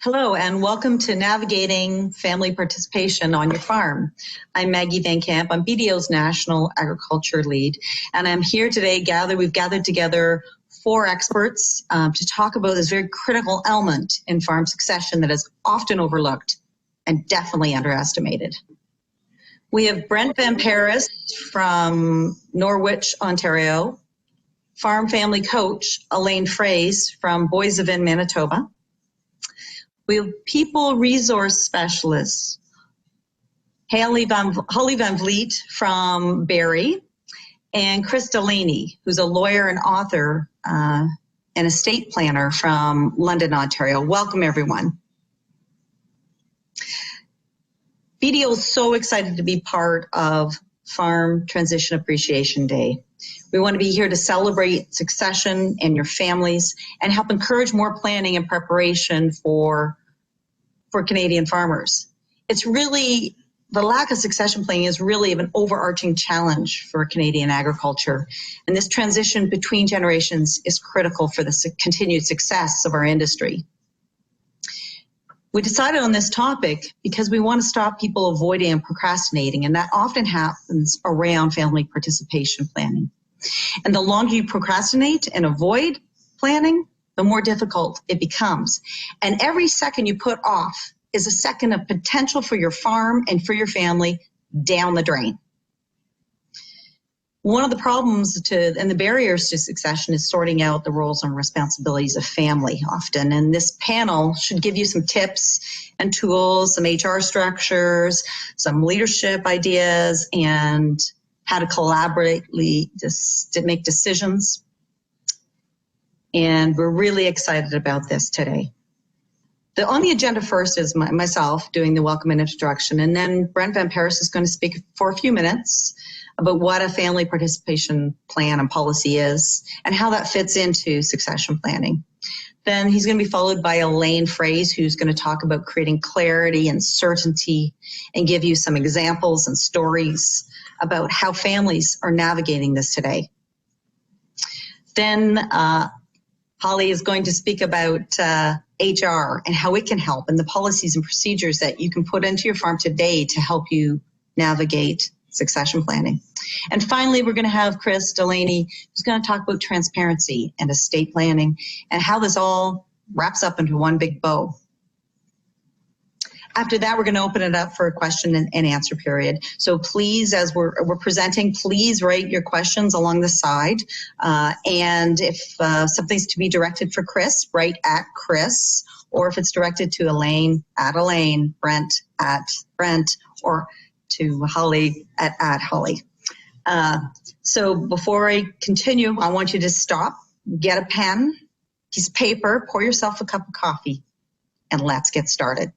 Hello and welcome to Navigating Family Participation on Your Farm. I'm Maggie Van Camp. I'm BDO's National Agriculture Lead, and I'm here today. We've gathered together 4 experts to talk about this very critical element in farm succession that is often overlooked and definitely underestimated. We have Brent VanParys from Norwich, Ontario, farm family coach Elaine Froese from Boissevain, Manitoba. We have people resource specialists, Hali van Vliet from Barrie, and Delaney, who's a lawyer and author and estate planner from London, Ontario. Welcome, everyone. BDO is so excited to be part of Farm Transition Appreciation Day. We want to be here to celebrate succession and your families and help encourage more planning and preparation for Canadian farmers. It's really, the lack of succession planning is really an overarching challenge for Canadian agriculture. And this transition between generations is critical for the continued success of our industry. We decided on this topic because we want to stop people avoiding and procrastinating, and that often happens around family participation planning. And the longer you procrastinate and avoid planning, the more difficult it becomes. And every second you put off is a second of potential for your farm and for your family down the drain. One of the problems and the barriers to succession is sorting out the roles and responsibilities of family often. And this panel should give you some tips and tools, some HR structures, some leadership ideas, and how to collaboratively to make decisions. And we're really excited about this today. On the agenda first is myself doing the welcome and introduction, and then Brent VanParys is going to speak for a few minutes about what a family participation plan and policy is and how that fits into succession planning. Then he's going to be followed by Elaine Froese, who's going to talk about creating clarity and certainty and give you some examples and stories about how families are navigating this today. Then Hali is going to speak about HR and how it can help and the policies and procedures that you can put into your farm today to help you navigate succession planning. And finally, we're going to have Delaney, who's going to talk about transparency and estate planning and how this all wraps up into one big bow. After that, we're going to open it up for a question and answer period. So please, as we're presenting, please write your questions along the side. And if something's to be directed for Chris, write at Chris. Or if it's directed to Elaine, at Elaine, Brent, at Brent, or to Hali, at Hali. So before I continue, I want you to stop, get a pen, piece of paper, pour yourself a cup of coffee, and let's get started.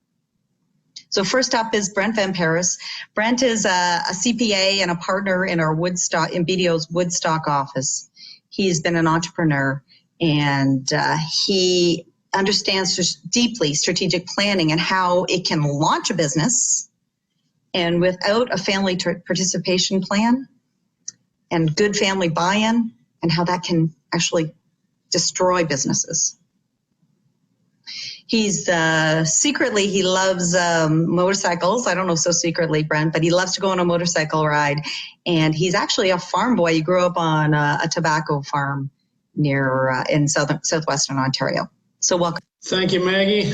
So first up is Brent VanParys. Brent is a CPA and a partner in our BDO's Woodstock office. He's been an entrepreneur, and he understands deeply strategic planning and how it can launch a business. And without a family participation plan and good family buy-in, and how that can actually destroy businesses. He's secretly, he loves motorcycles. I don't know so secretly, Brent, but he loves to go on a motorcycle ride. And he's actually a farm boy. He grew up on a tobacco farm near in southwestern Ontario. So welcome. Thank you, Maggie.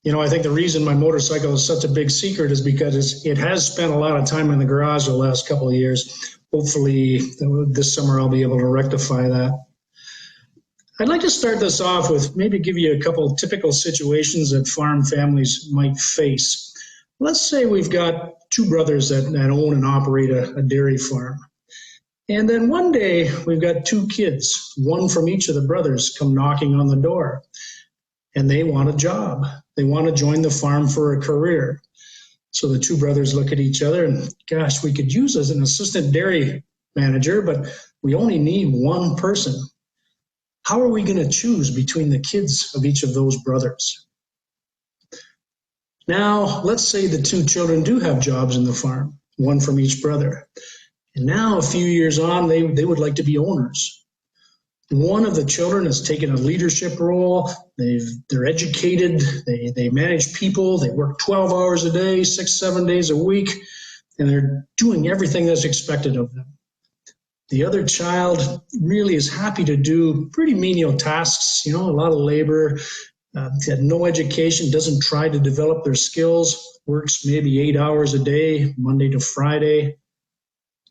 You know, I think the reason my motorcycle is such a big secret is because it has spent a lot of time in the garage the last couple of years. Hopefully this summer I'll be able to rectify that. I'd like to start this off with maybe give you a couple of typical situations that farm families might face. Let's say we've got 2 brothers that own and operate a dairy farm. And then one day we've got 2 kids, one from each of the brothers, come knocking on the door. And they want a job. They want to join the farm for a career. So the 2 brothers look at each other and, gosh, we could use as an assistant dairy manager, but we only need 1 person. How are we going to choose between the kids of each of those brothers? Now, let's say the 2 children do have jobs in the farm, 1 from each brother. And now, a few years on, they would like to be owners. One of the children has taken a leadership role. They're educated. They manage people. They work 12 hours a day, 6-7 days a week, and they're doing everything that's expected of them. The other child really is happy to do pretty menial tasks, a lot of labor, had no education, doesn't try to develop their skills, works maybe 8 hours a day, Monday to Friday.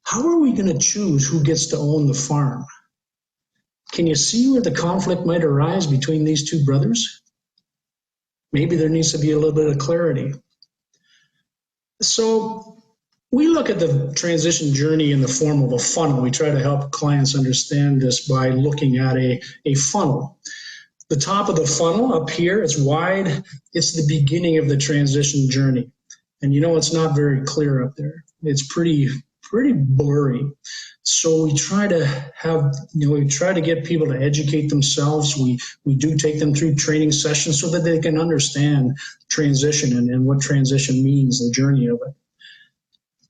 How are we going to choose who gets to own the farm? Can you see where the conflict might arise between these two brothers? Maybe there needs to be a little bit of clarity. So we look at the transition journey in the form of a funnel. We try to help clients understand this by looking at a funnel. The top of the funnel up here, it's wide. It's the beginning of the transition journey. And it's not very clear up there. It's pretty blurry. So we try to get people to educate themselves. We do take them through training sessions so that they can understand transition and what transition means, the journey of it.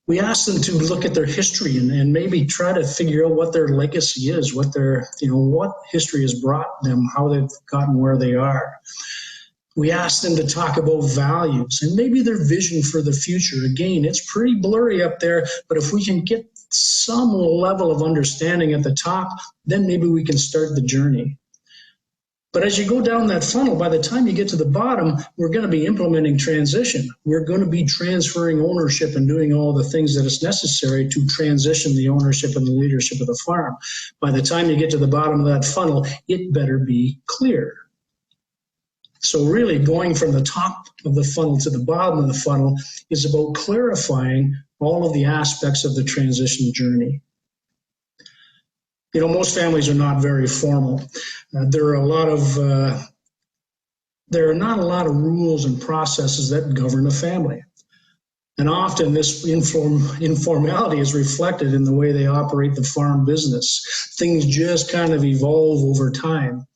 We ask them to look at their history and maybe try to figure out what their legacy is, what history has brought them, how they've gotten where they are. We ask them to talk about values and maybe their vision for the future. Again, it's pretty blurry up there, but if we can get some level of understanding at the top, then maybe we can start the journey. But as you go down that funnel, by the time you get to the bottom, we're going to be implementing transition. We're going to be transferring ownership and doing all the things that is necessary to transition the ownership and the leadership of the farm. By the time you get to the bottom of that funnel, it better be clear. So really going from the top of the funnel to the bottom of the funnel is about clarifying all of the aspects of the transition journey. Most families are not very formal. There are not a lot of rules and processes that govern a family. And often this informality is reflected in the way they operate the farm business. Things just kind of evolve over time.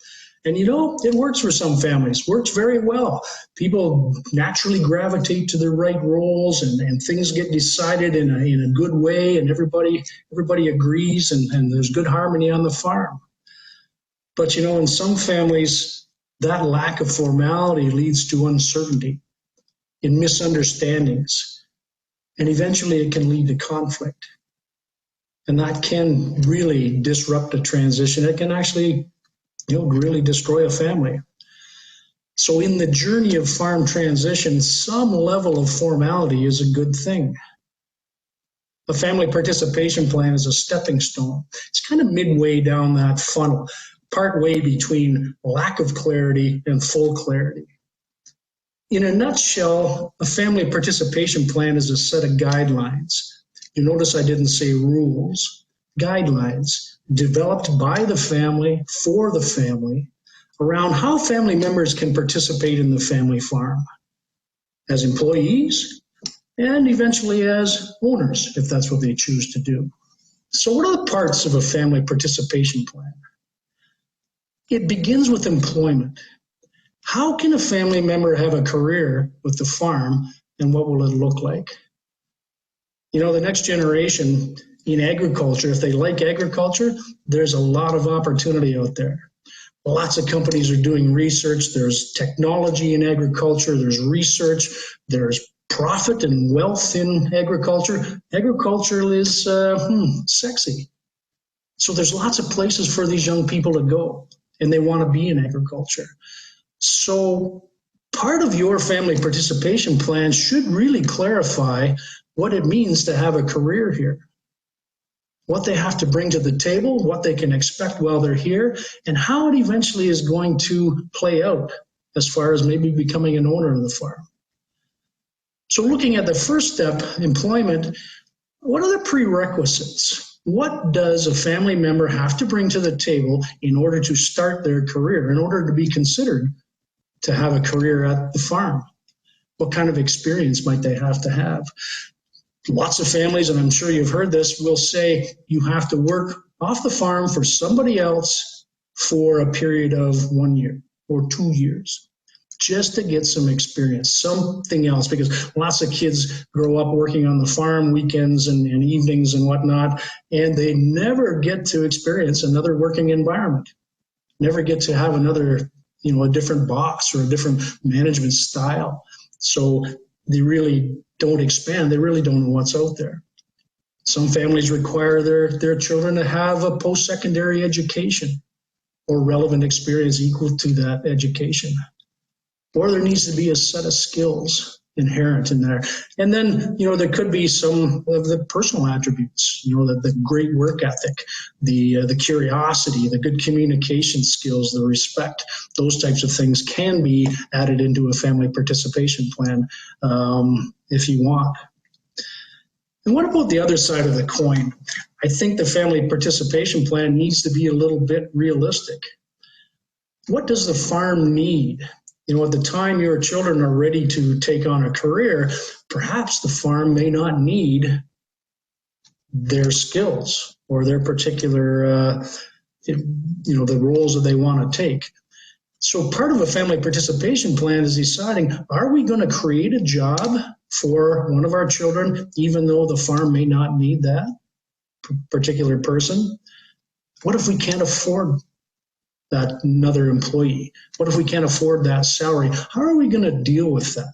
And it works for some families, works very well. People naturally gravitate to their right roles and things get decided in a good way and everybody agrees and there's good harmony on the farm. But in some families, that lack of formality leads to uncertainty and misunderstandings. And eventually it can lead to conflict. And that can really disrupt a transition. It can actually really destroy a family. So in the journey of farm transition, some level of formality is a good thing. A family participation plan is a stepping stone. It's kind of midway down that funnel, partway between lack of clarity and full clarity. In a nutshell, a family participation plan is a set of guidelines. You notice I didn't say rules. Guidelines developed by the family, for the family, around how family members can participate in the family farm as employees and eventually as owners, if that's what they choose to do. So what are the parts of a family participation plan? It begins with employment. How can a family member have a career with the farm and what will it look like? The next generation in agriculture, if they like agriculture, there's a lot of opportunity out there. Lots of companies are doing research. There's technology in agriculture. There's research. There's profit and wealth in agriculture. Agriculture is sexy. So there's lots of places for these young people to go, and they want to be in agriculture. So part of your family participation plan should really clarify what it means to have a career here, what they have to bring to the table, what they can expect while they're here, and how it eventually is going to play out as far as maybe becoming an owner of the farm. So looking at the first step, employment, what are the prerequisites? What does a family member have to bring to the table in order to start their career, in order to be considered to have a career at the farm? What kind of experience might they have to have? Lots of families, and I'm sure you've heard this, will say you have to work off the farm for somebody else for a period of 1 year or 2 years, just to get some experience, something else, because lots of kids grow up working on the farm weekends and evenings and whatnot, and they never get to experience another working environment. never get to have another, a different boss or a different management style. So they really don't expand. They really don't know what's out there. Some families require their children to have a post-secondary education or relevant experience equal to that education. Or there needs to be a set of skills inherent in there. And then, there could be some of the personal attributes, the great work ethic, the curiosity, the good communication skills, the respect. Those types of things can be added into a family participation plan if you want. And what about the other side of the coin? I think the family participation plan needs to be a little bit realistic. What does the farm need? At the time your children are ready to take on a career, perhaps the farm may not need their skills or their particular, the roles that they want to take. So part of a family participation plan is deciding, are we going to create a job for one of our children, even though the farm may not need that particular person? What if we can't afford that another employee? What if we can't afford that salary? How are we going to deal with that?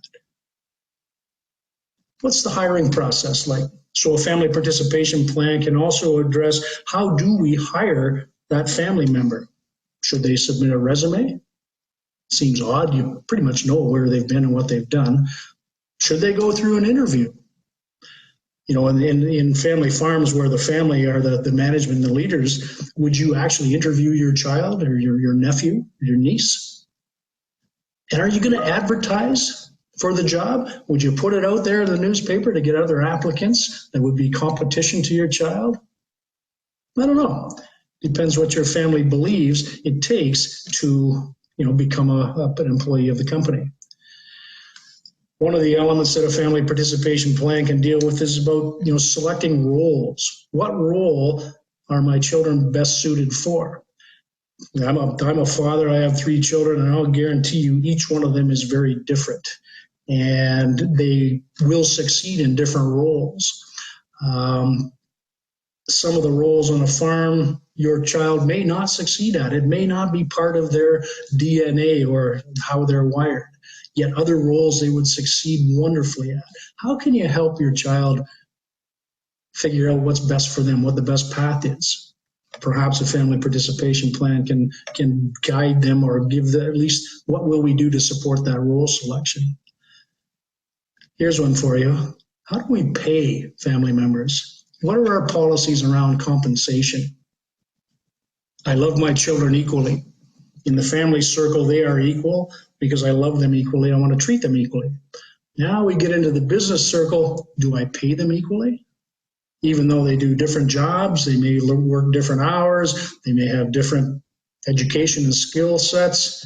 What's the hiring process like? So a family participation plan can also address, how do we hire that family member? Should they submit a resume? Seems odd. You pretty much know where they've been and what they've done. Should they go through an interview? In family farms where the family are the management and the leaders, would you actually interview your child or your nephew, or your niece? And are you going to advertise for the job? Would you put it out there in the newspaper to get other applicants that would be competition to your child? I don't know. Depends what your family believes it takes to become an employee of the company. One of the elements that a family participation plan can deal with is about, selecting roles. What role are my children best suited for? I'm a father, I have 3 children, and I'll guarantee you each one of them is very different. And they will succeed in different roles. Some of the roles on a farm, your child may not succeed at. It may not be part of their DNA or how they're wired. Yet other roles they would succeed wonderfully at. How can you help your child figure out what's best for them, what the best path is? Perhaps a family participation plan can guide them or give them at least what will we do to support that role selection. Here's one for you. How do we pay family members? What are our policies around compensation? I love my children equally. In the family circle, they are equal. Because I love them equally, I want to treat them equally. Now we get into the business circle. Do I pay them equally? Even though they do different jobs, they may work different hours, they may have different education and skill sets.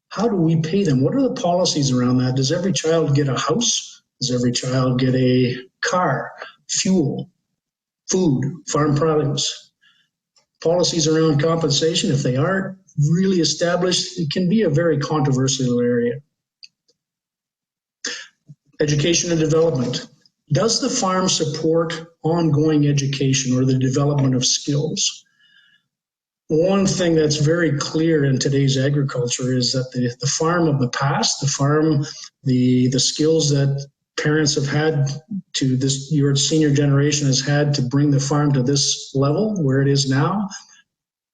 How do we pay them? What are the policies around that? Does every child get a house? Does every child get a car, fuel, food, farm produce? Policies around compensation, if they aren't really established, it can be a very controversial area. Education and development. Does the farm support ongoing education or the development of skills? One thing that's very clear in today's agriculture is that the farm of the past, the skills that parents have had to this, your senior generation has had to bring the farm to this level where it is now,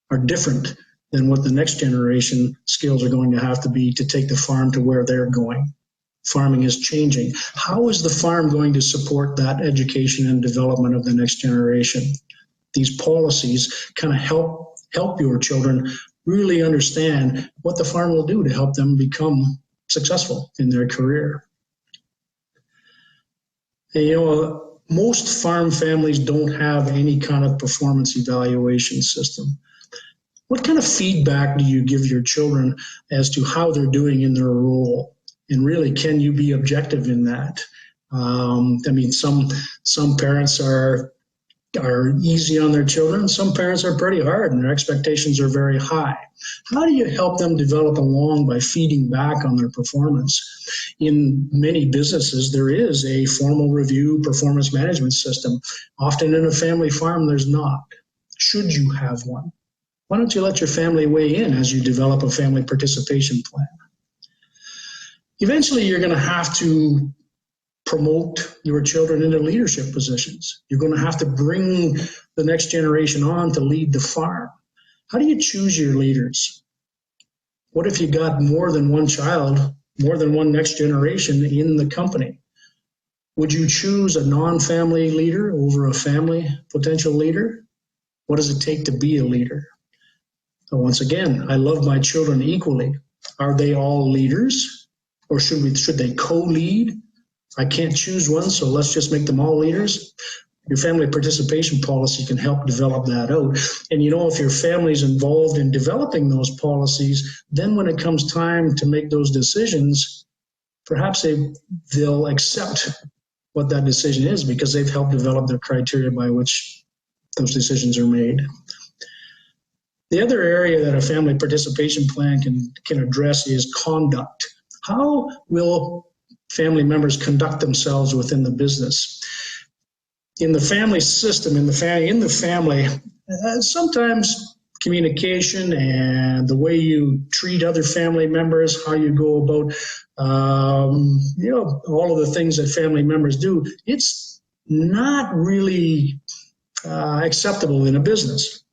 are different than what the next generation skills are going to have to be to take the farm to where they're going. Farming is changing. How is the farm going to support that education and development of the next generation? These policies kind of help your children really understand what the farm will do to help them become successful in their career. And, most farm families don't have any kind of performance evaluation system. What kind of feedback do you give your children as to how they're doing in their role? And really, can you be objective in that? Some parents are easy on their children. Some parents are pretty hard and their expectations are very high. How do you help them develop along by feeding back on their performance? In many businesses, there is a formal review performance management system. Often in a family farm, there's not. Should you have one? Why don't you let your family weigh in as you develop a family participation plan? Eventually, you're going to have to promote your children into leadership positions. You're going to have to bring the next generation on to lead the farm. How do you choose your leaders? What if you got more than one child, more than one next generation in the company? Would you choose a non-family leader over a family potential leader? What does it take to be a leader? Once again, I love my children equally. Are they all leaders? Or should they co-lead? I can't choose one, so let's just make them all leaders. Your family participation policy can help develop that out. And if your family's involved in developing those policies, then when it comes time to make those decisions, perhaps they'll accept what that decision is because they've helped develop the criteria by which those decisions are made. The other area that a family participation plan can address is conduct. How will family members conduct themselves within the business? In the family system, in the family, sometimes communication and the way you treat other family members, how you go about, all of the things that family members do, it's not really acceptable in a business.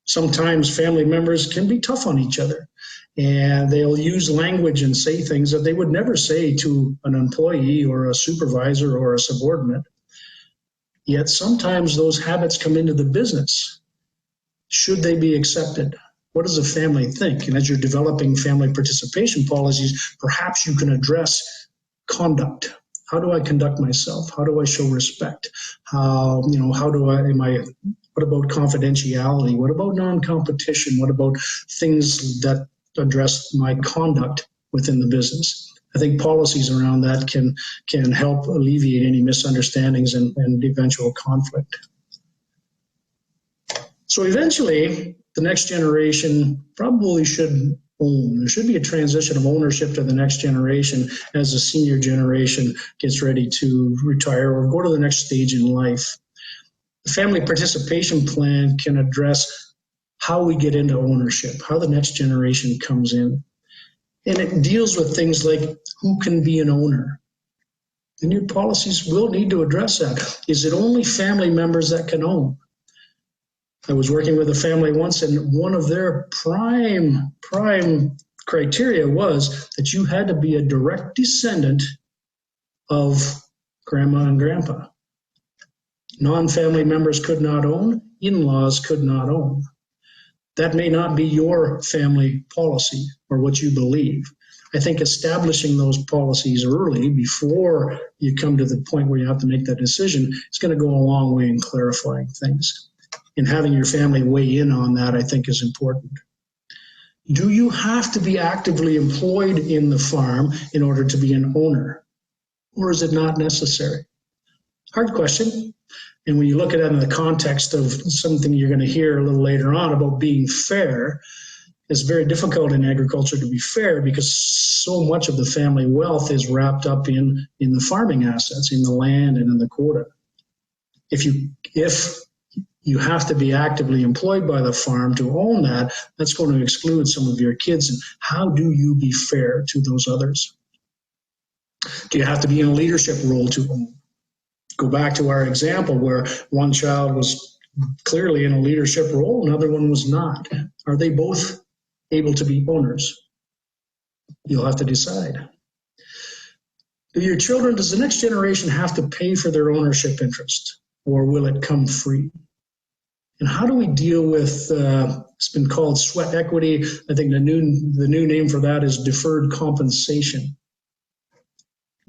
Sometimes family members can be tough on each other, and they'll use language and say things that they would never say to an employee or a supervisor or a subordinate. Yet sometimes those habits come into the business. Should they be accepted? What does a family think? And as you're developing family participation policies, perhaps you can address conduct. How do I conduct myself? How do I show respect? What about confidentiality? What about non-competition? What about things that address my conduct within the business? I think policies around that can help alleviate any misunderstandings and eventual conflict. So eventually, the next generation probably should own. There should be a transition of ownership to the next generation as the senior generation gets ready to retire or go to the next stage in life. The family participation plan can address how we get into ownership, how the next generation comes in. And it deals with things like who can be an owner. The new policies will need to address that. Is it only family members that can own? I was working with a family once, and one of their prime criteria was that you had to be a direct descendant of grandma and grandpa. Non-family members could not own, in-laws could not own. That may not be your family policy or what you believe. I think establishing those policies early before you come to the point where you have to make that decision is going to go a long way in clarifying things. And having your family weigh in on that, I think, is important. Do you have to be actively employed in the farm in order to be an owner? Or is it not necessary? Hard question. And when you look at it in the context of something you're going to hear a little later on about being fair, it's very difficult in agriculture to be fair because so much of the family wealth is wrapped up in the farming assets, in the land and in the quota. If you have to be actively employed by the farm to own that, that's going to exclude some of your kids. And how do you be fair to those others? Do you have to be in a leadership role to own? Go back to our example where one child was clearly in a leadership role, another one was not. Are they both able to be owners? You'll have to decide. Does the next generation have to pay for their ownership interest, or will it come free? And how do we deal with, it's been called sweat equity. I think the new name for that is deferred compensation.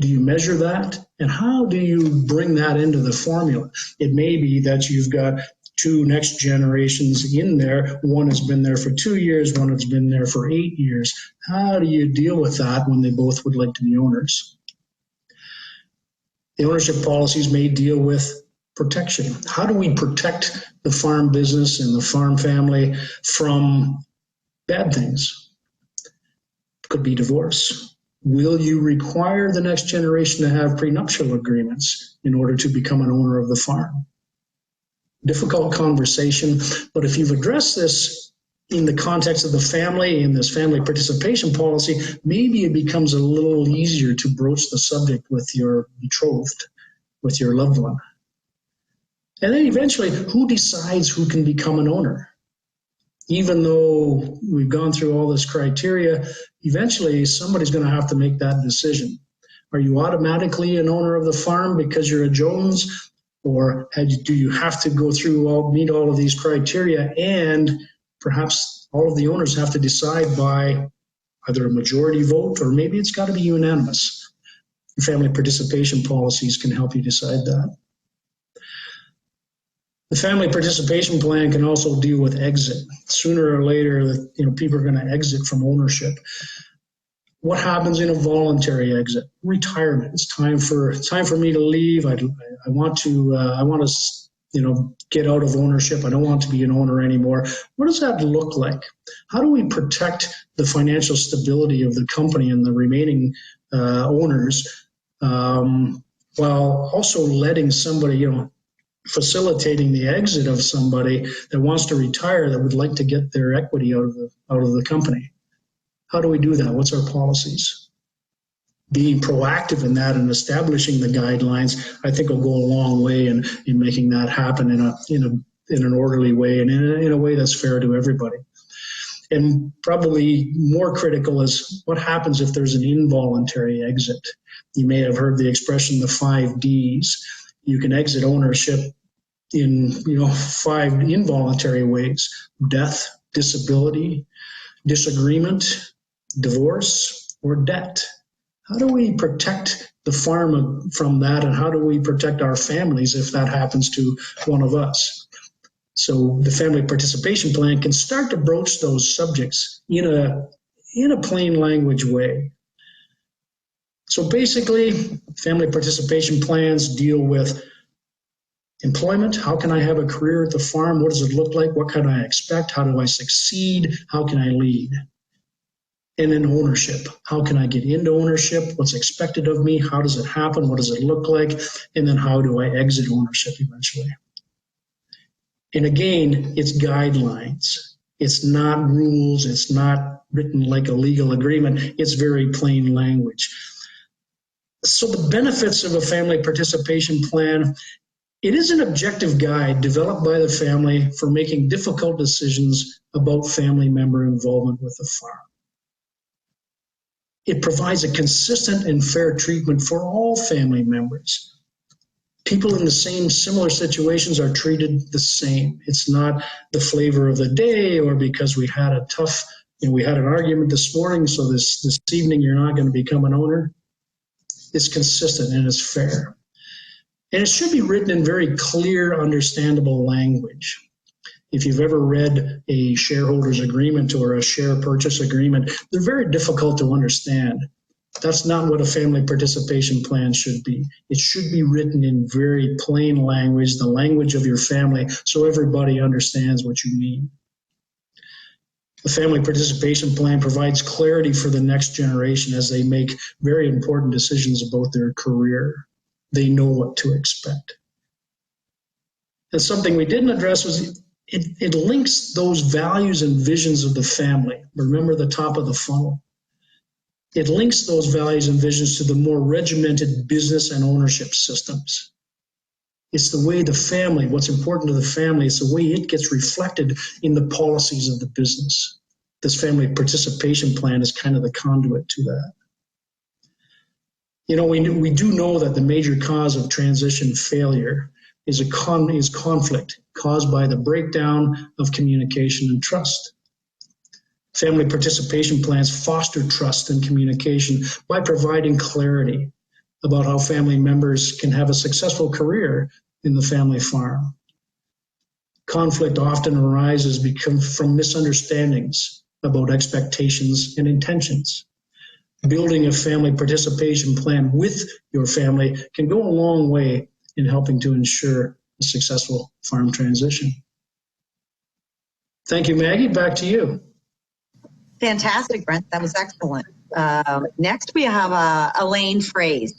Do you measure that? And how do you bring that into the formula? It may be that you've got two next generations in there. One has been there for 2 years, one has been there for 8 years. How do you deal with that when they both would like to be owners? The ownership policies may deal with protection. How do we protect the farm business and the farm family from bad things? Could be divorce. Will you require the next generation to have prenuptial agreements in order to become an owner of the farm? Difficult conversation, but if you've addressed this in the context of the family, in this family participation policy, maybe it becomes a little easier to broach the subject with your betrothed, with your loved one. And then eventually, who decides who can become an owner? Even though we've gone through all this criteria, eventually somebody's going to have to make that decision. Are you automatically an owner of the farm because you're a Jones? Or do you have to go through meet all of these criteria, and perhaps all of the owners have to decide by either a majority vote, or maybe it's got to be unanimous. Family participation policies can help you decide that. The family participation plan can also deal with exit. Sooner or later, people are going to exit from ownership. What happens in a voluntary exit? Retirement. It's time for me to leave. I want to get out of ownership. I don't want to be an owner anymore. What does that look like? How do we protect the financial stability of the company and the remaining owners, while also letting somebody, facilitating the exit of somebody that wants to retire, that would like to get their equity out of the company? How do we do that? What's our policies? Being proactive in that and establishing the guidelines, I think, will go a long way in making that happen in an orderly way, and in a way that's fair to everybody. And probably more critical is what happens if there's an involuntary exit. You may have heard the expression, the 5 Ds. You can exit ownership in 5 involuntary ways: death, disability, disagreement, divorce, or debt. How do we protect the farm from that, and how do we protect our families if that happens to one of us? So the family participation plan can start to broach those subjects in a plain language way. So basically, family participation plans deal with employment. How can I have a career at the farm? What does it look like? What can I expect? How do I succeed? How can I lead? And then ownership. How can I get into ownership? What's expected of me? How does it happen? What does it look like? And then how do I exit ownership eventually? And again, it's guidelines. It's not rules. It's not written like a legal agreement. It's very plain language. So the benefits of a family participation plan: it is an objective guide developed by the family for making difficult decisions about family member involvement with the farm. It provides a consistent and fair treatment for all family members. People in the similar situations are treated the same. It's not the flavor of the day, or because we had we had an argument this morning, so this evening you're not going to become an owner. It's consistent and it's fair. And it should be written in very clear, understandable language. If you've ever read a shareholders agreement or a share purchase agreement, they're very difficult to understand. That's not what a family participation plan should be. It should be written in very plain language, the language of your family, so everybody understands what you mean. The family participation plan provides clarity for the next generation as they make very important decisions about their career. They know what to expect. And something we didn't address was it links those values and visions of the family. Remember the top of the funnel. It links those values and visions to the more regimented business and ownership systems. It's the way the family, what's important to the family, it's the way it gets reflected in the policies of the business. This family participation plan is kind of the conduit to that. We do know that the major cause of transition failure is conflict caused by the breakdown of communication and trust. Family participation plans foster trust and communication by providing clarity about how family members can have a successful career in the family farm. Conflict often arises from misunderstandings about expectations and intentions. Building a family participation plan with your family can go a long way in helping to ensure a successful farm transition. Thank you, Maggie. Back to you. Fantastic, Brent. That was excellent. Next, we have Elaine Froese.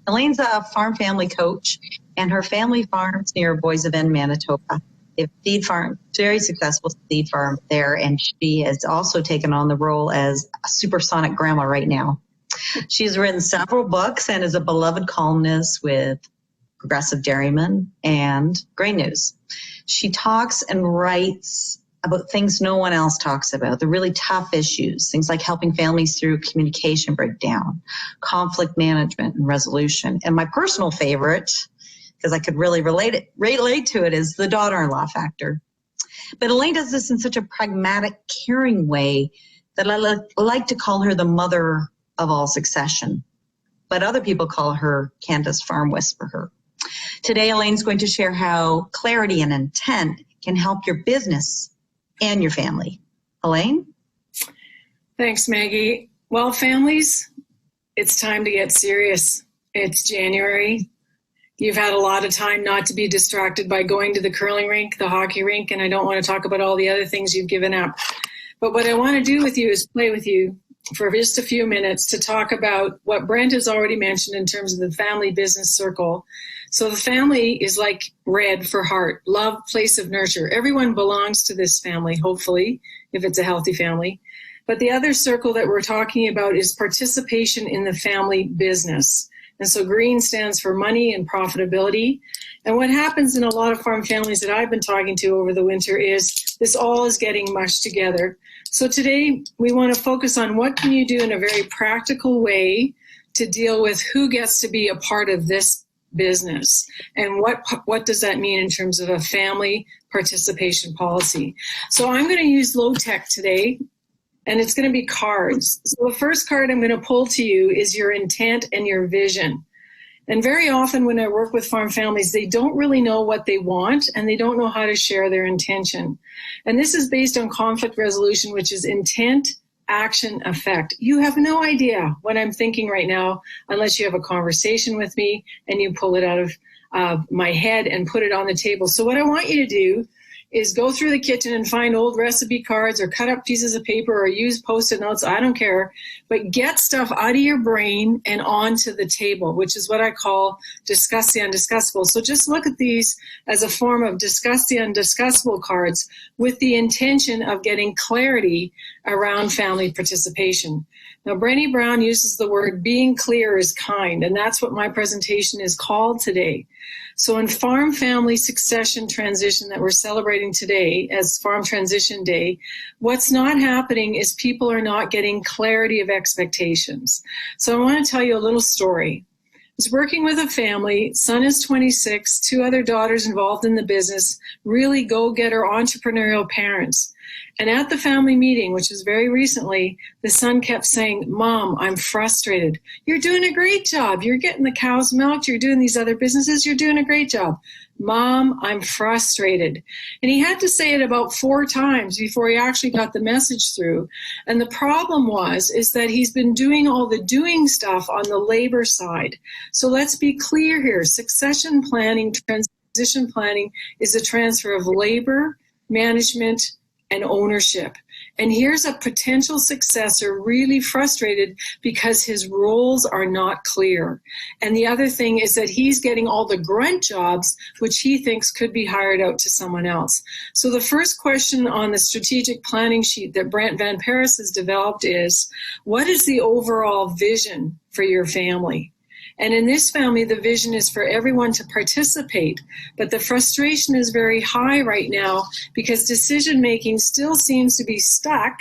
Elaine's a farm family coach, and her family farms near Boissevain, Manitoba. if seed farm, very successful seed farm there, and she has also taken on the role as a supersonic grandma right now. She's written several books and is a beloved columnist with Progressive Dairyman and Grain News. She talks and writes about things no one else talks about, the really tough issues, things like helping families through communication breakdown, conflict management and resolution. And my personal favorite, because I could really relate to it, is the daughter-in-law factor. But Elaine does this in such a pragmatic, caring way that I like to call her the mother of all succession. But other people call her Canada's farm whisperer. Today, Elaine's going to share how clarity and intent can help your business and your family. Elaine? Thanks, Maggie. Well, families, it's time to get serious. It's January. You've had a lot of time not to be distracted by going to the curling rink, the hockey rink, and I don't want to talk about all the other things you've given up. But what I want to do with you is play with you for just a few minutes to talk about what Brent has already mentioned in terms of the family business circle. So the family is like red for heart, love, place of nurture. Everyone belongs to this family, hopefully, if it's a healthy family. But the other circle that we're talking about is participation in the family business. And so green stands for money and profitability. And what happens in a lot of farm families that I've been talking to over the winter is this all is getting mushed together. So today we want to focus on what can you do in a very practical way to deal with who gets to be a part of this business and what does that mean in terms of a family participation policy. So I'm going to use low tech today, and it's going to be cards. So the first card I'm going to pull to you is your intent and your vision. And very often when I work with farm families, they don't really know what they want and they don't know how to share their intention. And this is based on conflict resolution, which is intent, action, effect. You have no idea what I'm thinking right now unless you have a conversation with me and you pull it out of my head and put it on the table. So what I want you to do is go through the kitchen and find old recipe cards or cut up pieces of paper or use Post-it notes, I don't care, but get stuff out of your brain and onto the table, which is what I call discuss the undiscussable. So just look at these as a form of discuss the undiscussable cards with the intention of getting clarity around family participation. Now, Brené Brown uses the word being clear is kind, and that's what my presentation is called today. So in Farm Family Succession Transition that we're celebrating today as Farm Transition Day, what's not happening is people are not getting clarity of expectations. So I want to tell you a little story. I was working with a family, son is 26, 2 other daughters involved in the business, really go-getter entrepreneurial parents. And at the family meeting, which was very recently, the son kept saying, Mom, I'm frustrated. You're doing a great job. You're getting the cows milked. You're doing these other businesses. You're doing a great job. Mom, I'm frustrated. And he had to say it about 4 times before he actually got the message through. And the problem is that he's been doing all the doing stuff on the labor side. So let's be clear here. Succession planning, transition planning is a transfer of labor, management, and ownership. And here's a potential successor really frustrated because his roles are not clear. And the other thing is that he's getting all the grunt jobs, which he thinks could be hired out to someone else. So the first question on the strategic planning sheet that Brent VanParys has developed is, what is the overall vision for your family? And in this family, the vision is for everyone to participate, but the frustration is very high right now because decision-making still seems to be stuck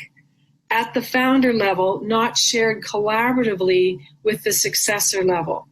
at the founder level, not shared collaboratively with the successor level.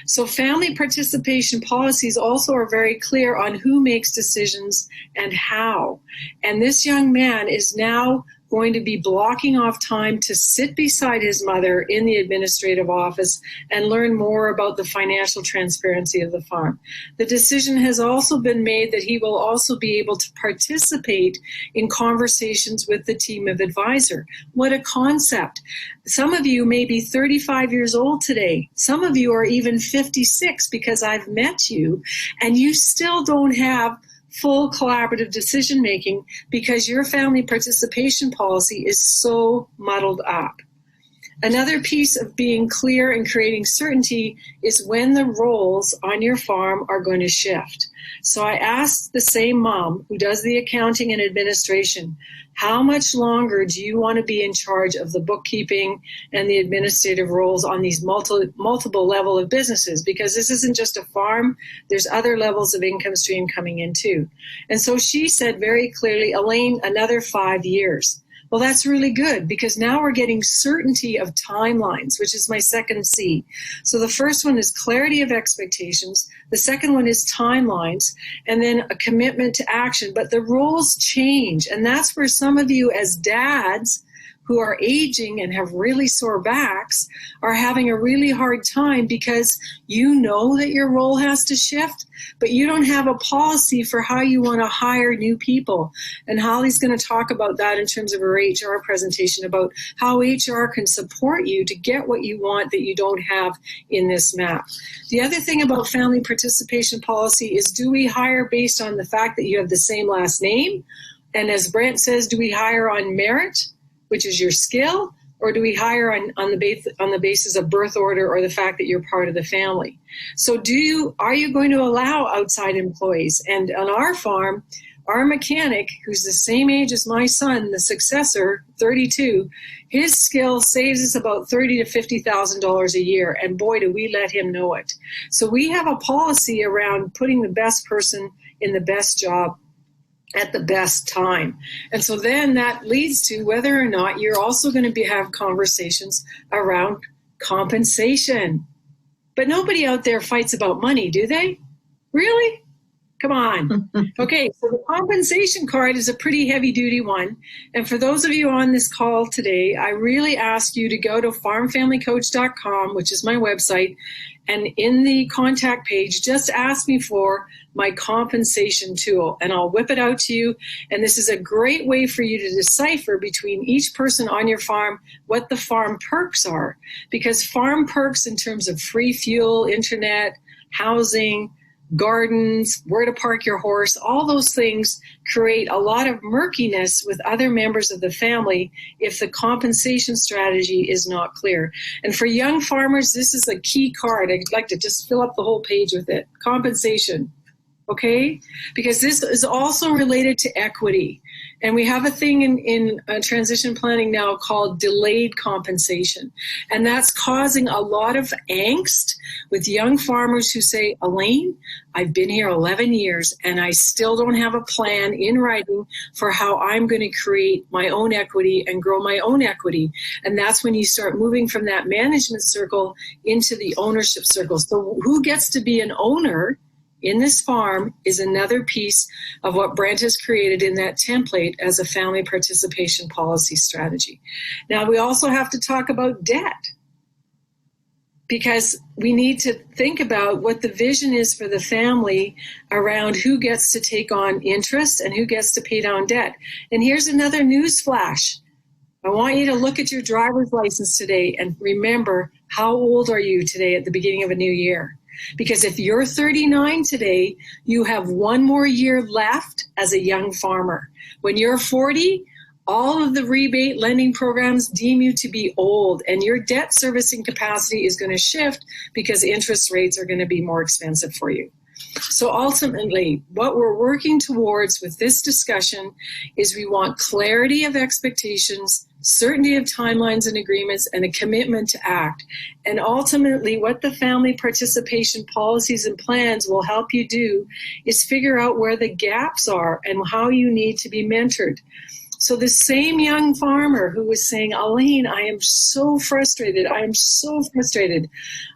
So family participation policies also are very clear on who makes decisions and how. And this young man is now going to be blocking off time to sit beside his mother in the administrative office and learn more about the financial transparency of the farm. The decision has also been made that he will also be able to participate in conversations with the team of advisor. What a concept. Some of you may be 35 years old today. Some of you are even 56 because I've met you, and you still don't have full collaborative decision-making because your family participation policy is so muddled up. Another piece of being clear and creating certainty is when the roles on your farm are going to shift. So I asked the same mom who does the accounting and administration, how much longer do you want to be in charge of the bookkeeping and the administrative roles on these multiple level of businesses? Because this isn't just a farm, there's other levels of income stream coming in too. And so she said very clearly, Elaine, another 5 years. Well, that's really good because now we're getting certainty of timelines, which is my second C. So the first one is clarity of expectations. The second one is timelines, and then a commitment to action. But the roles change, and that's where some of you as dads who are aging and have really sore backs are having a really hard time because you know that your role has to shift, but you don't have a policy for how you want to hire new people. And Hali's going to talk about that in terms of her HR presentation about how HR can support you to get what you want that you don't have in this map. The other thing about family participation policy is, do we hire based on the fact that you have the same last name? And as Brent says, do we hire on merit, which is your skill, or do we hire on the basis of birth order or the fact that you're part of the family? So are you going to allow outside employees? And on our farm, our mechanic, who's the same age as my son, the successor, 32, his skill saves us about $30,000 to $50,000 a year, and boy, do we let him know it. So we have a policy around putting the best person in the best job at the best time. And so then that leads to whether or not you're also going to have conversations around compensation. But nobody out there fights about money, do they? Really? Come on. Okay, so the compensation card is a pretty heavy-duty one. And for those of you on this call today, I really ask you to go to farmfamilycoach.com, which is my website, and in the contact page, just ask me for my compensation tool, and I'll whip it out to you. And this is a great way for you to decipher between each person on your farm what the farm perks are. Because farm perks in terms of free fuel, internet, housing, gardens, where to park your horse, all those things create a lot of murkiness with other members of the family if the compensation strategy is not clear. And for young farmers, this is a key card. I'd like to just fill up the whole page with it. Compensation. Okay? Because this is also related to equity. And we have a thing in transition planning now called delayed compensation. And that's causing a lot of angst with young farmers who say, Elaine, I've been here 11 years and I still don't have a plan in writing for how I'm going to create my own equity and grow my own equity. And that's when you start moving from that management circle into the ownership circle. So who gets to be an owner in this farm is another piece of what Brent has created in that template as a family participation policy strategy. Now, we also have to talk about debt, because we need to think about what the vision is for the family around who gets to take on interest and who gets to pay down debt. And here's another news flash. I want you to look at your driver's license today and remember, how old are you today at the beginning of a new year? Because if you're 39 today, you have one more year left as a young farmer. When you're 40, all of the rebate lending programs deem you to be old, and your debt servicing capacity is going to shift because interest rates are going to be more expensive for you. So ultimately, what we're working towards with this discussion is we want clarity of expectations, certainty of timelines and agreements, and a commitment to act. And ultimately, what the family participation policies and plans will help you do is figure out where the gaps are and how you need to be mentored. So the same young farmer who was saying, Elaine, I am so frustrated. I am so frustrated.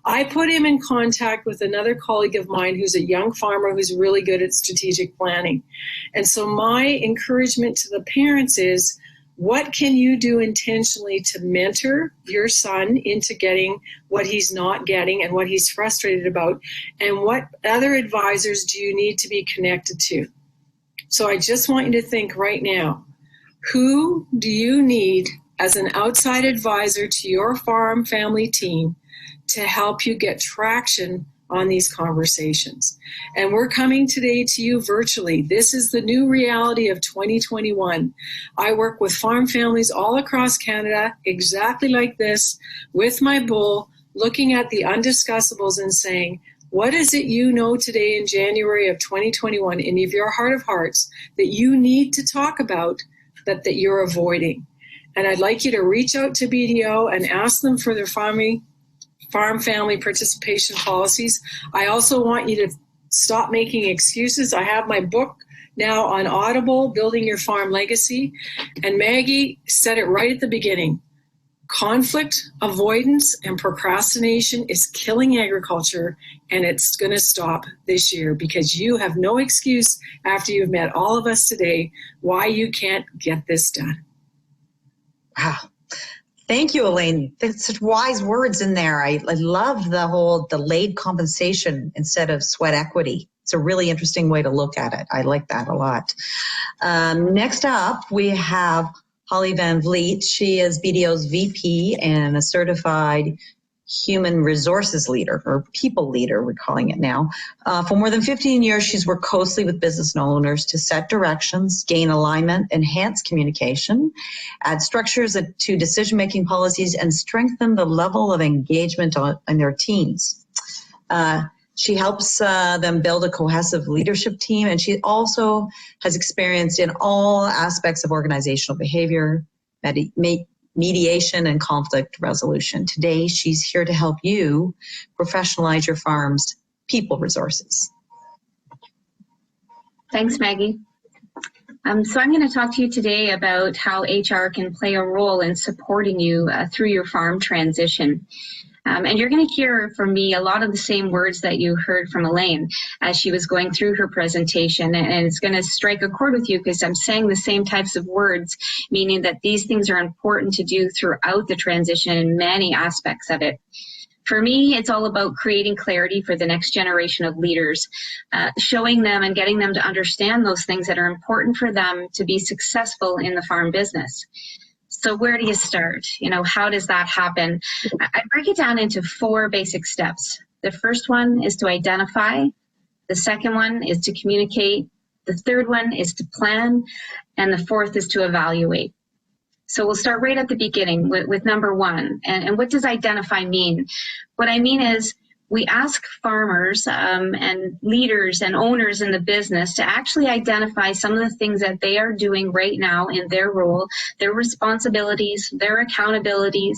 I put him in contact with another colleague of mine who's a young farmer who's really good at strategic planning. And so my encouragement to the parents is, what can you do intentionally to mentor your son into getting what he's not getting and what he's frustrated about? And what other advisors do you need to be connected to? So I just want you to think right now, who do you need as an outside advisor to your farm family team to help you get traction on these conversations. And we're coming today to you virtually. This is the new reality of 2021. I work with farm families all across Canada, exactly like this, with my bull, looking at the undiscussables and saying, what is it you know today in January of 2021 in your heart of hearts that you need to talk about that you're avoiding? And I'd like you to reach out to BDO and ask them for their farm family participation policies. I also want you to stop making excuses. I have my book now on Audible, Building Your Farm Legacy. And Maggie said it right at the beginning. Conflict, avoidance, and procrastination is killing agriculture, and it's going to stop this year because you have no excuse after you've met all of us today why you can't get this done. Wow. Thank you, Elaine. There's such wise words in there. I love the whole delayed compensation instead of sweat equity. It's a really interesting way to look at it. I like that a lot. Next up, we have Hali Van Vliet. She is BDO's VP and a certified human resources leader, or people leader, we're calling it now. For more than 15 years, she's worked closely with business owners to set directions, gain alignment, enhance communication, add structures to decision-making policies, and strengthen the level of engagement in their teams. She helps them build a cohesive leadership team, and she also has experience in all aspects of organizational behavior, mediation, and conflict resolution. Today, she's here to help you professionalize your farm's people resources. Thanks, Maggie. So I'm going to talk to you today about how HR can play a role in supporting you through your farm transition. And you're going to hear from me a lot of the same words that you heard from Elaine as she was going through her presentation. And it's going to strike a chord with you because I'm saying the same types of words, meaning that these things are important to do throughout the transition in many aspects of it. For me, it's all about creating clarity for the next generation of leaders, showing them and getting them to understand those things that are important for them to be successful in the farm business. So where do you start? How does that happen? I break it down into 4 basic steps. The first one is to identify. The second one is to communicate. The third one is to plan. And the fourth is to evaluate. So we'll start right at the beginning with number 1. And what does identify mean? What I mean is we ask farmers and leaders and owners in the business to actually identify some of the things that they are doing right now in their role, their responsibilities, their accountabilities,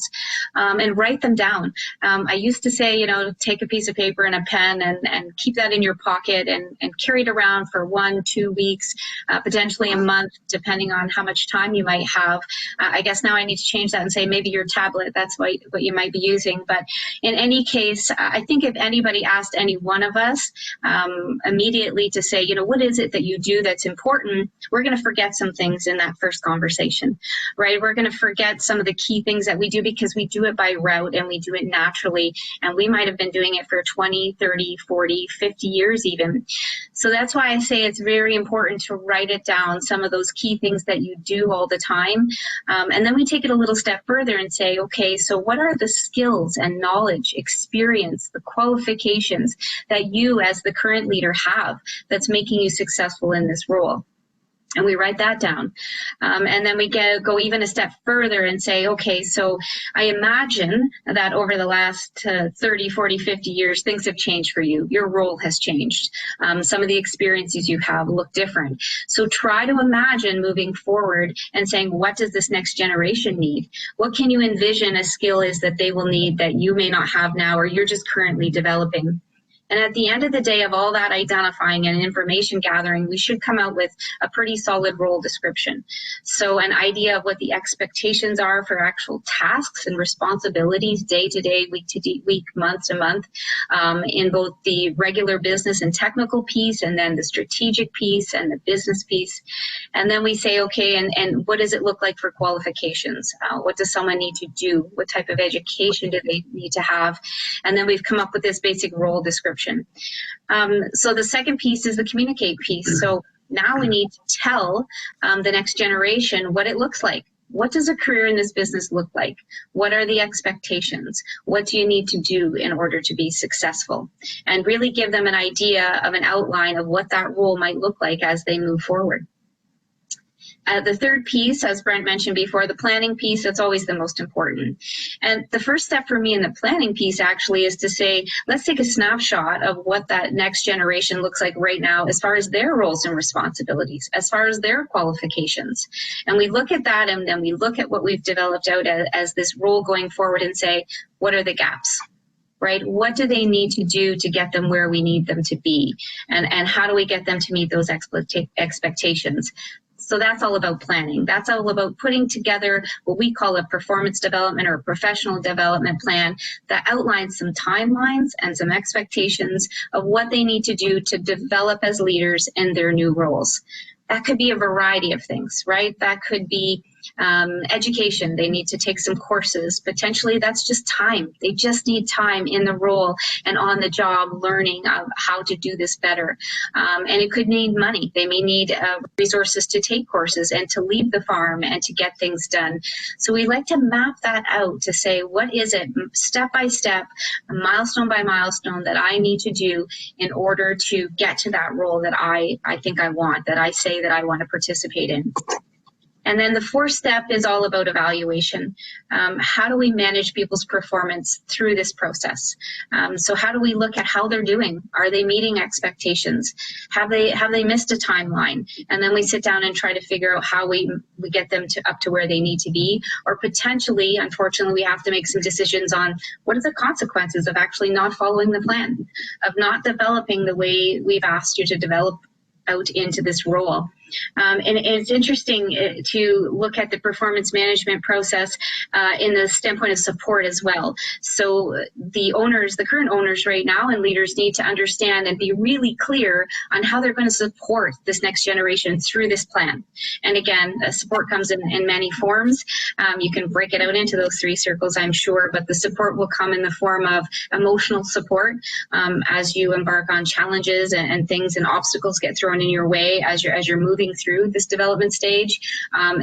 and write them down. I used to say, take a piece of paper and a pen and keep that in your pocket and carry it around for 1-2 weeks, potentially a month, depending on how much time you might have. I guess now I need to change that and say maybe your tablet, that's what you might be using. But in any case, I think if anybody asked any one of us immediately to say, what is it that you do that's important, we're going to forget some things in that first conversation, right? We're going to forget some of the key things that we do because we do it by route and we do it naturally. And we might have been doing it for 20, 30, 40, 50 years even. So that's why I say it's very important to write it down, some of those key things that you do all the time. And then we take it a little step further and say, okay, so what are the skills and knowledge, experience, the qualifications that you as the current leader have that's making you successful in this role? And we write that down. And then we go even a step further and say, okay, so I imagine that over the last 30, 40, 50 years, things have changed for you. Your role has changed. Some of the experiences you have look different. So try to imagine moving forward and saying, what does this next generation need? What can you envision a skill is that they will need that you may not have now or you're just currently developing? And at the end of the day of all that identifying and information gathering, we should come out with a pretty solid role description. So an idea of what the expectations are for actual tasks and responsibilities day to day, week to week, month to month, in both the regular business and technical piece, and then the strategic piece and the business piece. And then we say, okay, and what does it look like for qualifications? What does someone need to do? What type of education do they need to have? And then we've come up with this basic role description. So the second piece is the communicate piece. So now we need to tell the next generation what it looks like. what does a career in this business look like? What are the expectations? What do you need to do in order to be successful? And really give them an idea of an outline of what that role might look like as they move forward. The third piece, as Brent mentioned before, the planning piece, that's always the most important. And the first step for me in the planning piece actually is to say, let's take a snapshot of what that next generation looks like right now as far as their roles and responsibilities, as far as their qualifications. And we look at that, and then we look at what we've developed out as this role going forward and say, what are the gaps? Right? What do they need to do to get them where we need them to be? And how do we get them to meet those expectations? So that's all about planning. That's all about putting together what we call a performance development or a professional development plan that outlines some timelines and some expectations of what they need to do to develop as leaders in their new roles. That could be a variety of things, right? That could be education. They need to take some courses. Potentially that's just time. They just need time in the role and on the job learning of how to do this better. And it could need money. They may need resources to take courses and to leave the farm and to get things done. So we like to map that out to say, what is it step by step, milestone by milestone that I need to do in order to get to that role that I think I want, that I say that I want to participate in. And then the fourth step is all about evaluation. How do we manage people's performance through this process? So how do we look at how they're doing? Are they meeting expectations? Have they missed a timeline? And then we sit down and try to figure out how we get them up to where they need to be. Or potentially, unfortunately, we have to make some decisions on what are the consequences of actually not following the plan, of not developing the way we've asked you to develop out into this role. And it's interesting to look at the performance management process in the standpoint of support as well. So the current owners right now and leaders need to understand and be really clear on how they're going to support this next generation through this plan. And again, support comes in many forms. You can break it out into those three circles, I'm sure, but the support will come in the form of emotional support as you embark on challenges and things and obstacles get thrown in your way as you're moving through this development stage.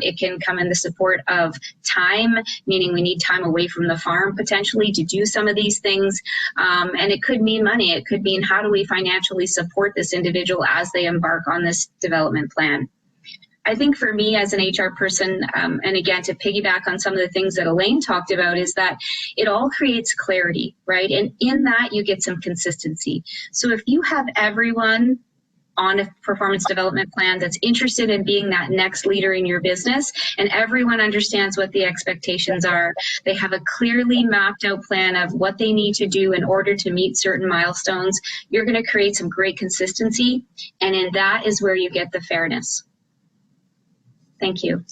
It can come in the support of time, meaning we need time away from the farm potentially to do some of these things. And it could mean money. It could mean how do we financially support this individual as they embark on this development plan. I think for me as an HR person, and again, to piggyback on some of the things that Elaine talked about, is that it all creates clarity, right? And in that you get some consistency. So if you have everyone on a performance development plan that's interested in being that next leader in your business, and everyone understands what the expectations are, they have a clearly mapped out plan of what they need to do in order to meet certain milestones, you're going to create some great consistency, and in that is where you get the fairness. Thank you.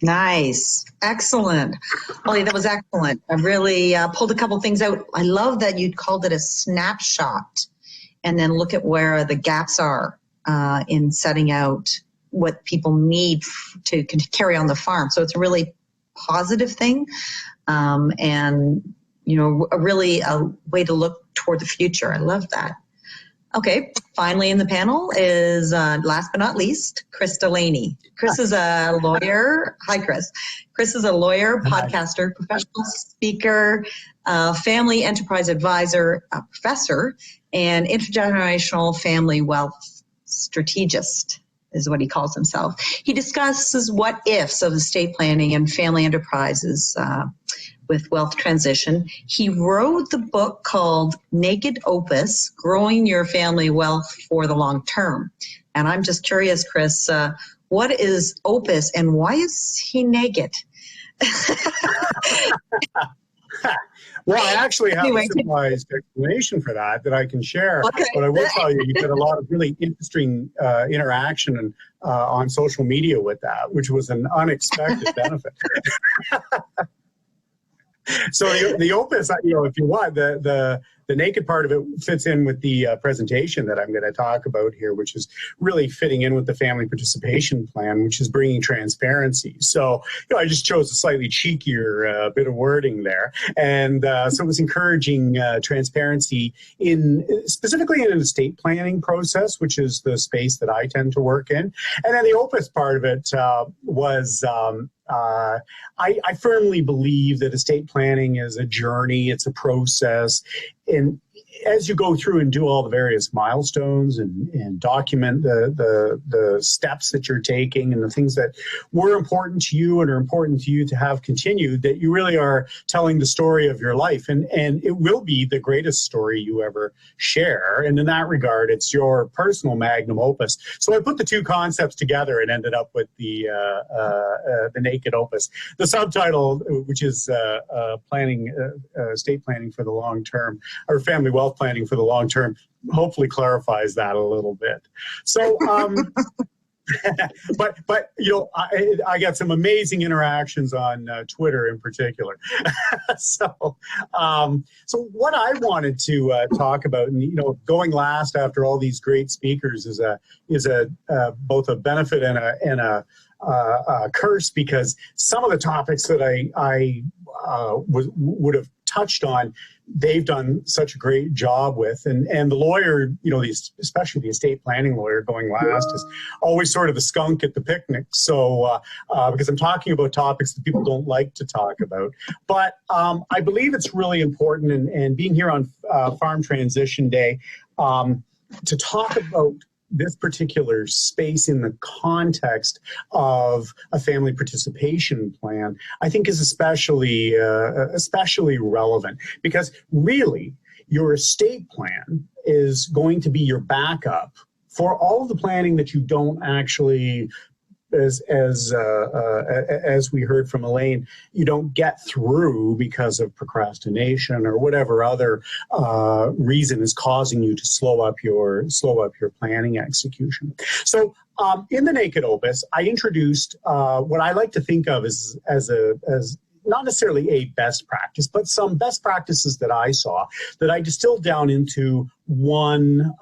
Nice. Excellent. Holly, that was excellent. I really pulled a couple things out. I love that you called it a snapshot, and then look at where the gaps are in setting out what people need to carry on the farm. So it's a really positive thing, and really a way to look toward the future. I love that. Okay, finally in the panel is, last but not least, Chris Delaney. Chris is a lawyer. Hi, Chris. Chris is a lawyer, podcaster, professional speaker, family enterprise advisor, a professor, and intergenerational family wealth strategist is what he calls himself. He discusses what ifs of estate planning and family enterprises with wealth transition. He wrote the book called Naked Opus, Growing Your Family Wealth for the Long Term. And I'm just curious, Chris, what is Opus and why is he naked? Well, I actually have a civilized explanation for that I can share. Okay. But I will tell you, you've got a lot of really interesting interaction on social media with that, which was an unexpected benefit. So the opus, if you want, the naked part of it fits in with the presentation that I'm going to talk about here, which is really fitting in with the family participation plan, which is bringing transparency. So, I just chose a slightly cheekier bit of wording there. And so it was encouraging transparency specifically in an estate planning process, which is the space that I tend to work in. And then the opus part of it was I firmly believe that estate planning is a journey, it's a process, and as you go through and do all the various milestones and document the steps that you're taking and the things that were important to you and are important to you to have continued, that you really are telling the story of your life. And it will be the greatest story you ever share. And in that regard, it's your personal magnum opus. So I put the two concepts together and ended up with the naked opus. The subtitle, which is estate planning for the long term, or family wealth planning for the long term, hopefully clarifies that a little bit. So, but you know, I got some amazing interactions on Twitter in particular. So what I wanted to talk about, and you know, going last after all these great speakers is both a benefit and a curse, because some of the topics that I would have touched on, they've done such a great job with, and the lawyer, you know, especially the estate planning lawyer going last, is always sort of the skunk at the picnic. So because I'm talking about topics that people don't like to talk about, but I believe it's really important, and being here on Farm Transition Day, to talk about this particular space in the context of a family participation plan, I think is especially relevant, because really your estate plan is going to be your backup for all of the planning that you don't actually, as we heard from Elaine, you don't get through because of procrastination or whatever other reason is causing you to slow up your planning execution. So in the Naked Opus, I introduced what I like to think of as not necessarily a best practice, but some best practices that I saw that I distilled down into one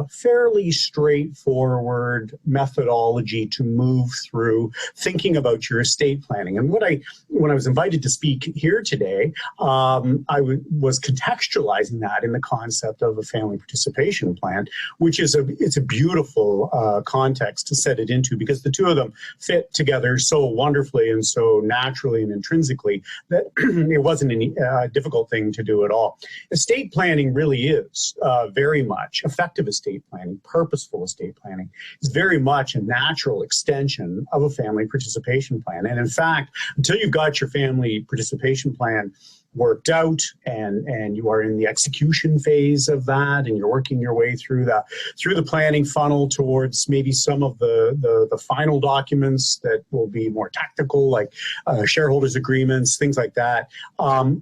fairly straightforward methodology to move through thinking about your estate planning. And when I was invited to speak here today, I was contextualizing that in the concept of a family participation plan, which is it's a beautiful context to set it into, because the two of them fit together so wonderfully and so naturally and intrinsically that it wasn't a difficult thing to do at all. Estate planning really is very much effective estate planning, purposeful estate planning is very much a natural extension of a family participation plan. And in fact, until you've got your family participation plan worked out and you are in the execution phase of that, and you're working your way through the planning funnel towards maybe some of the final documents that will be more tactical, like shareholders agreements, things like that,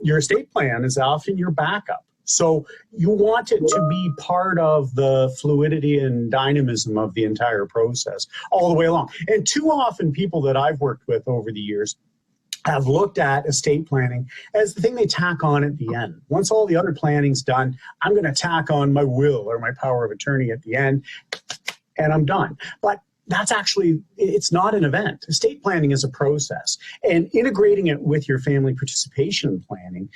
your estate plan is often your backup. So you want it to be part of the fluidity and dynamism of the entire process all the way along. And too often people that I've worked with over the years have looked at estate planning as the thing they tack on at the end. Once all the other planning's done, I'm going to tack on my will or my power of attorney at the end, and I'm done. But that's actually, it's not an event. Estate planning is a process, and integrating it with your family participation planning,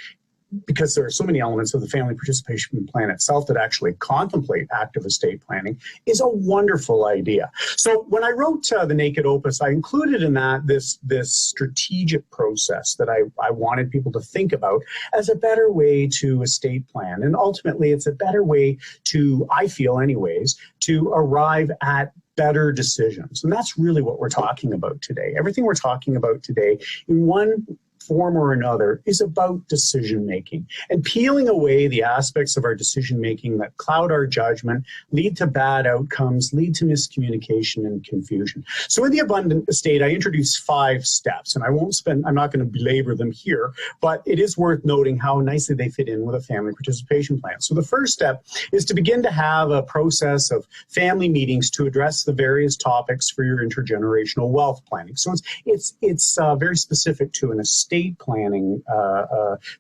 because there are so many elements of the family participation plan itself that actually contemplate active estate planning, is a wonderful idea. So when I wrote the Naked Opus, I included in that this strategic process that I wanted people to think about as a better way to estate plan. And ultimately, it's a better way to, I feel anyways, to arrive at better decisions. And that's really what we're talking about today. Everything we're talking about today, in one form or another, is about decision making and peeling away the aspects of our decision making that cloud our judgment, lead to bad outcomes, lead to miscommunication and confusion. So in the Abundant Estate, I introduced 5 steps, and I'm not going to belabor them here, but it is worth noting how nicely they fit in with a family participation plan. So the first step is to begin to have a process of family meetings to address the various topics for your intergenerational wealth planning. So it's very specific to an estate planning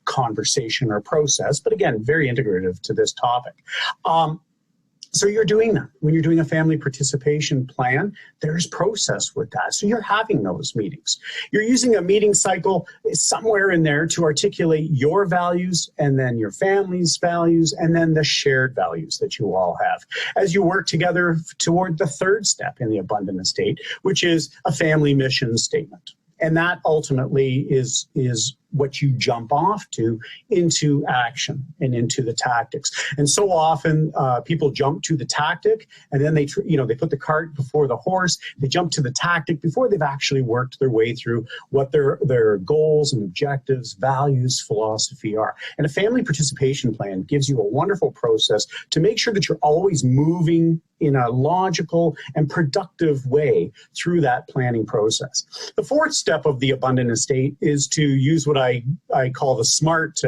conversation or process, but again, very integrative to this topic. So you're doing that. When you're doing a family participation plan, there's process with that. So you're having those meetings. You're using a meeting cycle somewhere in there to articulate your values, and then your family's values, and then the shared values that you all have, as you work together toward the third step in the Abundant Estate, which is a family mission statement. And that ultimately is what you jump off to into action and into the tactics. And so often people jump to the tactic, and then they put the cart before the horse. They jump to the tactic before they've actually worked their way through what their goals and objectives, values, philosophy are. And a family participation plan gives you a wonderful process to make sure that you're always moving in a logical and productive way through that planning process. The fourth step of the abundant estate is to use what I call the SMART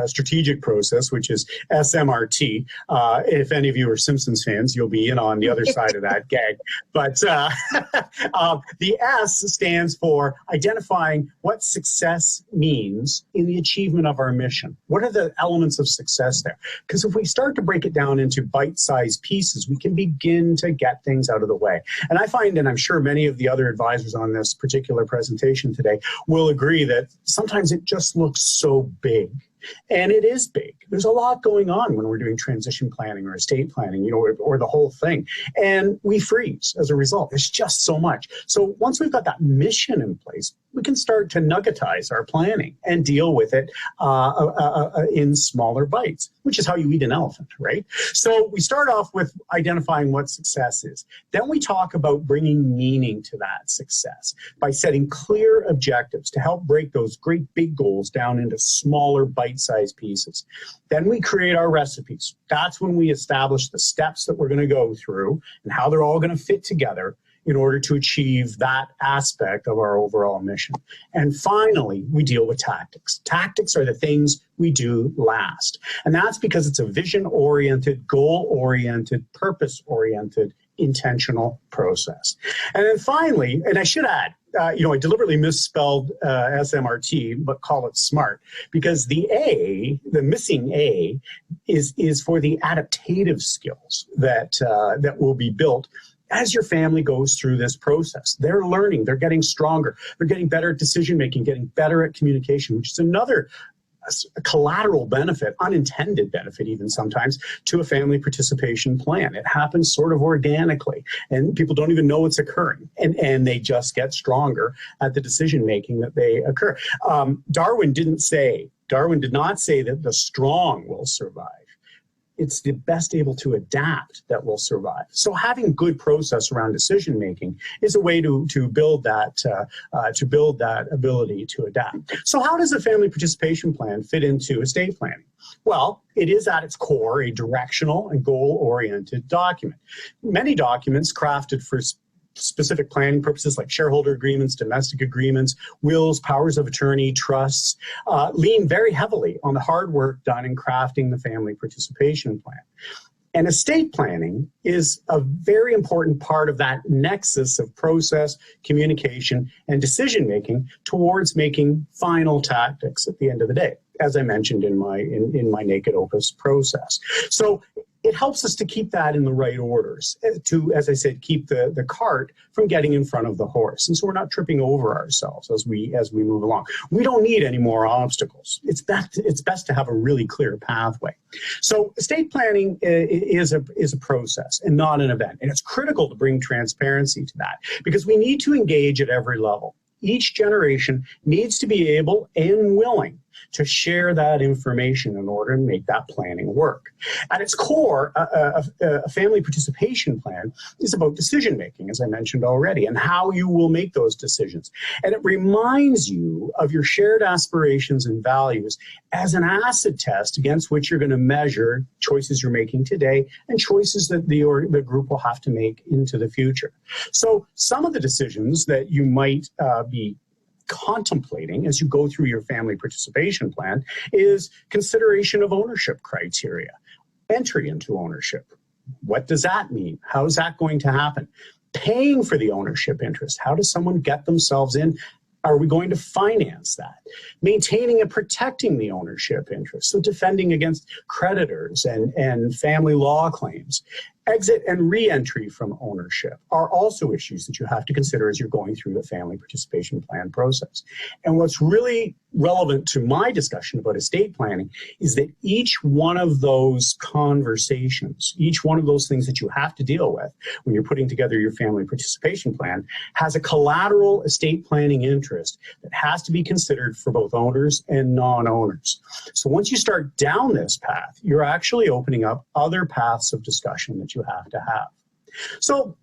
strategic process, which is SMRT. If any of you are Simpsons fans, you'll be in on the other side of that gag. But the S stands for identifying what success means in the achievement of our mission. What are the elements of success there? Because if we start to break it down into bite-sized pieces, we can begin to get things out of the way. And I find, and I'm sure many of the other advisors on this particular presentation today will agree, that sometimes it just looks so big. And it is big. There's a lot going on when we're doing transition planning or estate planning, or the whole thing. And we freeze as a result. There's just so much. So once we've got that mission in place, we can start to nuggetize our planning and deal with it in smaller bites, which is how you eat an elephant, right? So we start off with identifying what success is. Then we talk about bringing meaning to that success by setting clear objectives to help break those great big goals down into smaller bite-sized pieces. Then we create our recipes. That's when we establish the steps that we're going to go through and how they're all going to fit together in order to achieve that aspect of our overall mission. And finally, we deal with tactics. Tactics are the things we do last. And that's because it's a vision-oriented, goal-oriented, purpose-oriented, intentional process. And then finally, and I should add, I deliberately misspelled SMRT, but call it SMART, because the A, the missing A, is for the adaptative skills that will be built as your family goes through this process. They're learning, they're getting stronger, they're getting better at decision-making, getting better at communication, which is another collateral benefit, unintended benefit even sometimes, to a family participation plan. It happens sort of organically, and people don't even know it's occurring, and they just get stronger at the decision-making that they occur. Darwin did not say that the strong will survive. It's the best able to adapt that will survive. So having good process around decision making is a way to build that ability to adapt. So how does a family participation plan fit into estate planning? Well, it is at its core a directional and goal-oriented document. Many documents crafted for specific planning purposes like shareholder agreements, domestic agreements, wills, powers of attorney, trusts, lean very heavily on the hard work done in crafting the family participation plan. And estate planning is a very important part of that nexus of process, communication, and decision-making towards making final tactics at the end of the day, as I mentioned in my naked opus process. So it helps us to keep that in the right orders, to, as I said, keep the cart from getting in front of the horse. And so we're not tripping over ourselves as we move along. We don't need any more obstacles. It's best to have a really clear pathway. So estate planning is a process and not an event. And it's critical to bring transparency to that, because we need to engage at every level. Each generation needs to be able and willing to share that information in order to make that planning work. At its core, a family participation plan is about decision-making, as I mentioned already, and how you will make those decisions. And it reminds you of your shared aspirations and values as an acid test against which you're going to measure choices you're making today and choices that the group will have to make into the future. So some of the decisions that you might be contemplating as you go through your family participation plan is consideration of ownership criteria, entry into ownership. What does that mean? How is that going to happen? Paying for the ownership interest. How does someone get themselves in? Are we going to finance that? Maintaining and protecting the ownership interest, so defending against creditors and family law claims. Exit and re-entry from ownership are also issues that you have to consider as you're going through the family participation plan process. And what's really relevant to my discussion about estate planning is that each one of those conversations, each one of those things that you have to deal with when you're putting together your family participation plan has a collateral estate planning interest that has to be considered for both owners and non-owners. So once you start down this path, you're actually opening up other paths of discussion that you have to have. So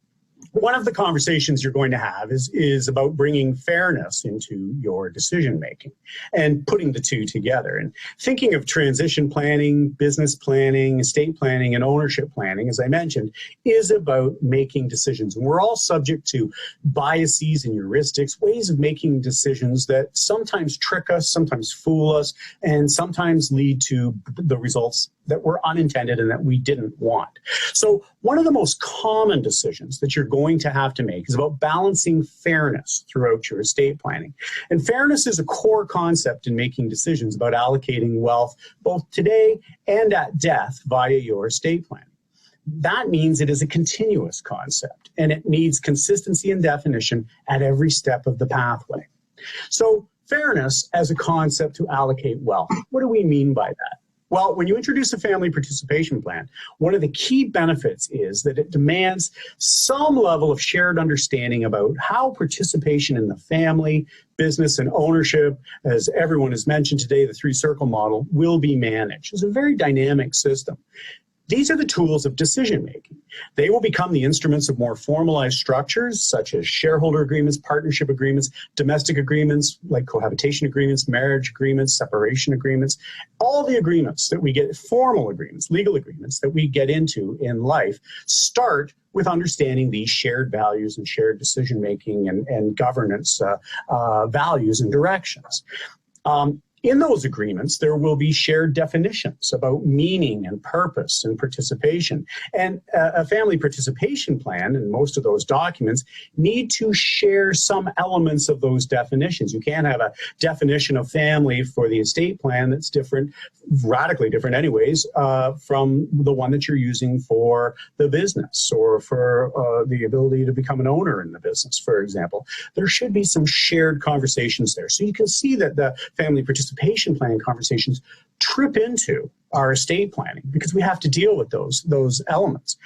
one of the conversations you're going to have is about bringing fairness into your decision making and putting the two together. And thinking of transition planning, business planning, estate planning, and ownership planning, as I mentioned, is about making decisions. And we're all subject to biases and heuristics, ways of making decisions that sometimes trick us, sometimes fool us, and sometimes lead to the results that were unintended and that we didn't want. So one of the most common decisions that you're going to have to make is about balancing fairness throughout your estate planning. And fairness is a core concept in making decisions about allocating wealth both today and at death via your estate planning. That means it is a continuous concept, and it needs consistency and definition at every step of the pathway. So fairness as a concept to allocate wealth. What do we mean by that? Well, when you introduce a family participation plan, one of the key benefits is that it demands some level of shared understanding about how participation in the family, business, and ownership, as everyone has mentioned today, the three-circle model, will be managed. It's a very dynamic system. These are the tools of decision-making. They will become the instruments of more formalized structures, such as shareholder agreements, partnership agreements, domestic agreements, like cohabitation agreements, marriage agreements, separation agreements, all the agreements that we get, formal agreements, legal agreements that we get into in life, start with understanding these shared values and shared decision-making and governance values and directions. In those agreements, there will be shared definitions about meaning and purpose and participation. And a family participation plan, and most of those documents, need to share some elements of those definitions. You can't have a definition of family for the estate plan that's different, radically different anyways, from the one that you're using for the business or for the ability to become an owner in the business, for example. There should be some shared conversations there. So you can see that the family participation plan conversations trip into our estate planning because we have to deal with those elements.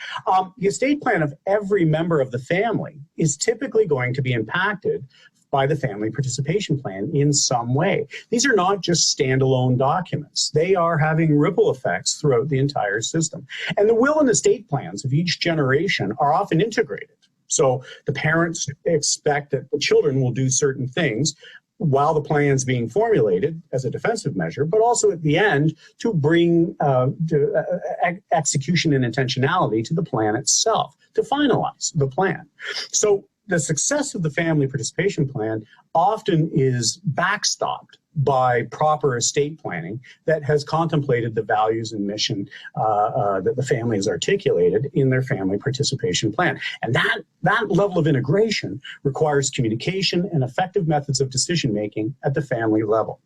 The estate plan of every member of the family is typically going to be impacted by the family participation plan in some way. These are not just standalone documents. They are having ripple effects throughout the entire system. And the will and estate plans of each generation are often integrated. So the parents expect that the children will do certain things while the plan's being formulated as a defensive measure, but also at the end to bring execution and intentionality to the plan itself, to finalize the plan. So the success of the family participation plan often is backstopped by proper estate planning that has contemplated the values and mission that the family has articulated in their family participation plan. And that level of integration requires communication and effective methods of decision-making at the family level.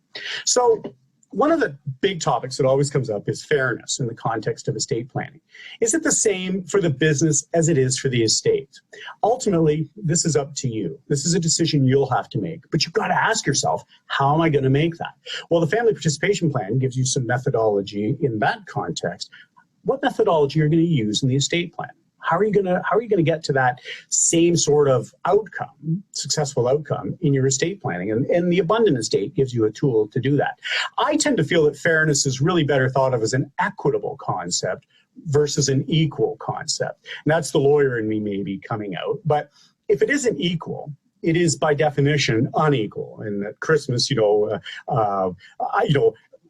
So one of the big topics that always comes up is fairness in the context of estate planning. Is it the same for the business as it is for the estate? Ultimately, this is up to you. This is a decision you'll have to make, but you've got to ask yourself, how am I going to make that? Well, the family participation plan gives you some methodology in that context. What methodology are you going to use in the estate plan? How are you going to get to that same sort of outcome, successful outcome in your estate planning? And the abundant estate gives you a tool to do that. I tend to feel that fairness is really better thought of as an equitable concept versus an equal concept. And that's the lawyer in me maybe coming out. But if it isn't equal, it is by definition unequal. And at Christmas,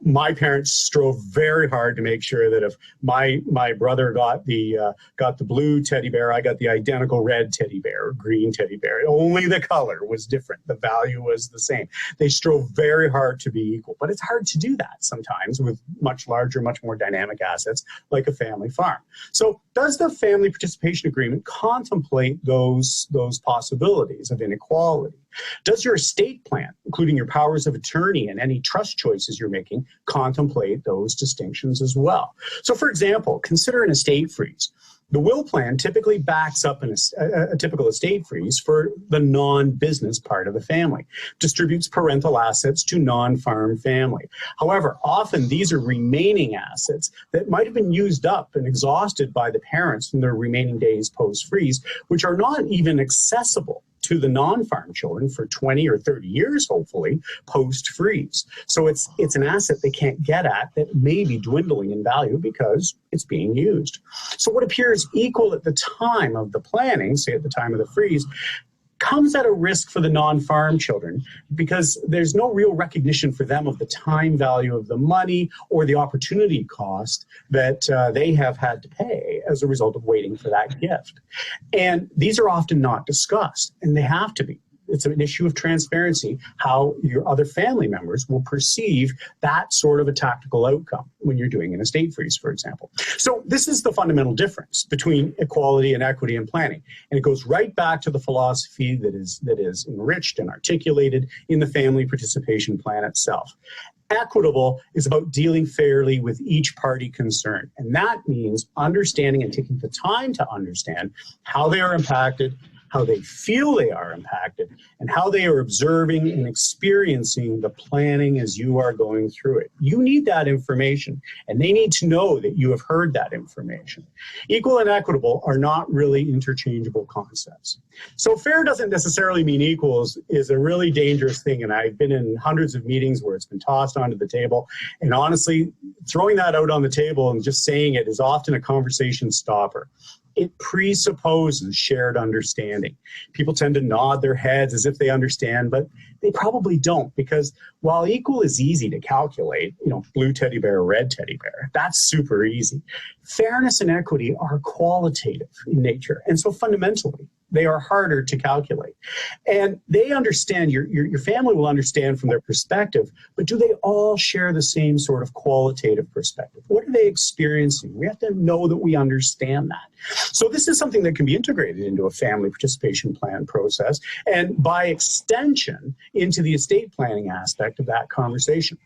my parents strove very hard to make sure that if my brother got the blue teddy bear, I got the identical red teddy bear, or green teddy bear. Only the color was different. The value was the same. They strove very hard to be equal, but it's hard to do that sometimes with much larger, much more dynamic assets like a family farm. So does the family participation agreement contemplate those possibilities of inequality? Does your estate plan, including your powers of attorney and any trust choices you're making, contemplate those distinctions as well? So for example, consider an estate freeze. The will plan typically backs up a typical estate freeze for the non-business part of the family, distributes parental assets to non-farm family. However, often these are remaining assets that might have been used up and exhausted by the parents in their remaining days post-freeze, which are not even accessible to the non-farm children for 20 or 30 years, hopefully, post-freeze. So it's an asset they can't get at that may be dwindling in value because it's being used. So what appears equal at the time of the planning, say at the time of the freeze, comes at a risk for the non-farm children because there's no real recognition for them of the time value of the money or the opportunity cost that they have had to pay as a result of waiting for that gift. And these are often not discussed, and they have to be. It's an issue of transparency, how your other family members will perceive that sort of a tactical outcome when you're doing an estate freeze, for example. So this is the fundamental difference between equality and equity in planning. And it goes right back to the philosophy that is enriched and articulated in the family participation plan itself. Equitable is about dealing fairly with each party concerned. And that means understanding and taking the time to understand how they are impacted, how they feel they are impacted, and how they are observing and experiencing the planning as you are going through it. You need that information, and they need to know that you have heard that information. Equal and equitable are not really interchangeable concepts. So fair doesn't necessarily mean equals is a really dangerous thing, and I've been in hundreds of meetings where it's been tossed onto the table, and honestly, throwing that out on the table and just saying it is often a conversation stopper. It presupposes shared understanding. People tend to nod their heads as if they understand, but they probably don't, because while equal is easy to calculate, blue teddy bear, red teddy bear, that's super easy. Fairness and equity are qualitative in nature, and so fundamentally, they are harder to calculate. And they understand, your family will understand from their perspective, but do they all share the same sort of qualitative perspective? What are they experiencing? We have to know that we understand that. So this is something that can be integrated into a family participation plan process, and by extension, into the estate planning aspect of that conversation.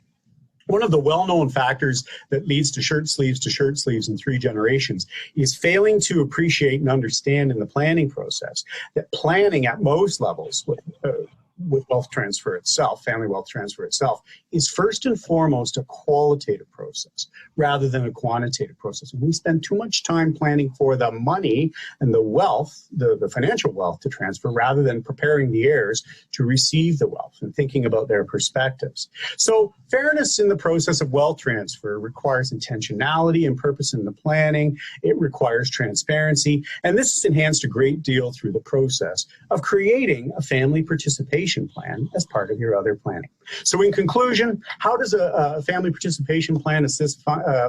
One of the well-known factors that leads to shirt sleeves in 3 generations is failing to appreciate and understand in the planning process that planning at most levels with wealth transfer itself, family wealth transfer itself, is first and foremost a qualitative process rather than a quantitative process. And we spend too much time planning for the money and the wealth, the financial wealth to transfer, rather than preparing the heirs to receive the wealth and thinking about their perspectives. So fairness in the process of wealth transfer requires intentionality and purpose in the planning. It requires transparency. And this is enhanced a great deal through the process of creating a family participation plan as part of your other planning. So in conclusion, how does a family participation plan assist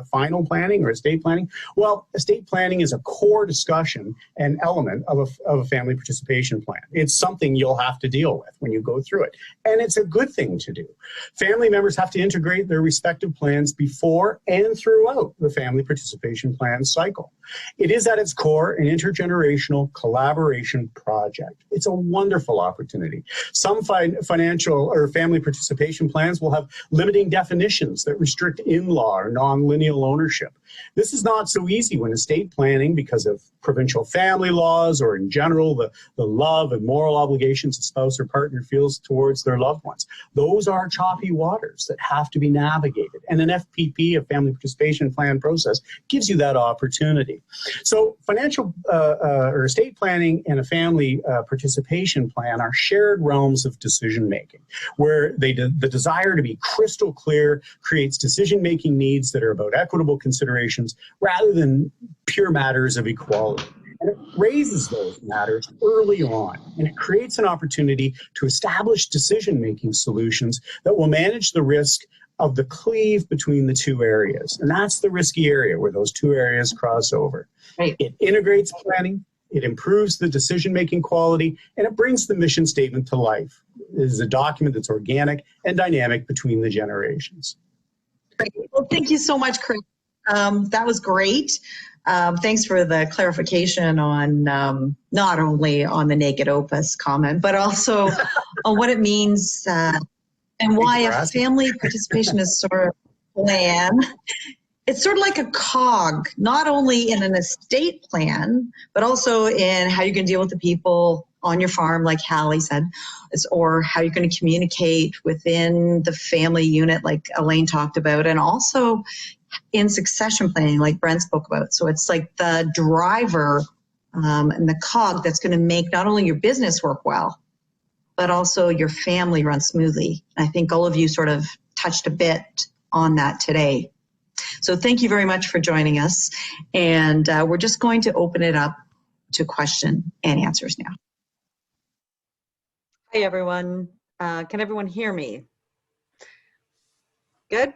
final planning or estate planning? Well, estate planning is a core discussion and element of a family participation plan. It's something you'll have to deal with when you go through it. And it's a good thing to do. Family members have to integrate their respective plans before and throughout the family participation plan cycle. It is at its core an intergenerational collaboration project. It's a wonderful opportunity. Some financial or family participation plans will have limiting definitions that restrict in-law or non-lineal ownership. This is not so easy when estate planning, because of provincial family laws or in general the love and moral obligations a spouse or partner feels towards their loved ones. Those are choppy waters that have to be navigated. And an FPP, a family participation plan process, gives you that opportunity. So financial or estate planning and a family participation plan are shared realms of decision making, where the desire to be crystal clear creates decision-making needs that are about equitable considerations rather than pure matters of equality. And it raises those matters early on, and it creates an opportunity to establish decision-making solutions that will manage the risk of the cleave between the two areas. And that's the risky area where those two areas cross over. Right. It integrates planning, it improves the decision-making quality, and it brings the mission statement to life. It is a document that's organic and dynamic between the generations. Great. Well, thank you so much, Chris. That was great. Thanks for the clarification on not only on the naked opus comment, but also on what it means and why a family participation is sort of plan it's sort of like a cog, not only in an estate plan, but also in how you're going to deal with the people on your farm, like Hali said, or how you're going to communicate within the family unit, like Elaine talked about, and also in succession planning, like Brent spoke about. So it's like the driver and the cog that's going to make not only your business work well, but also your family run smoothly. I think all of you sort of touched a bit on that today. So thank you very much for joining us. And we're just going to open it up to question and answers now. Hi, everyone. Can everyone hear me? Good.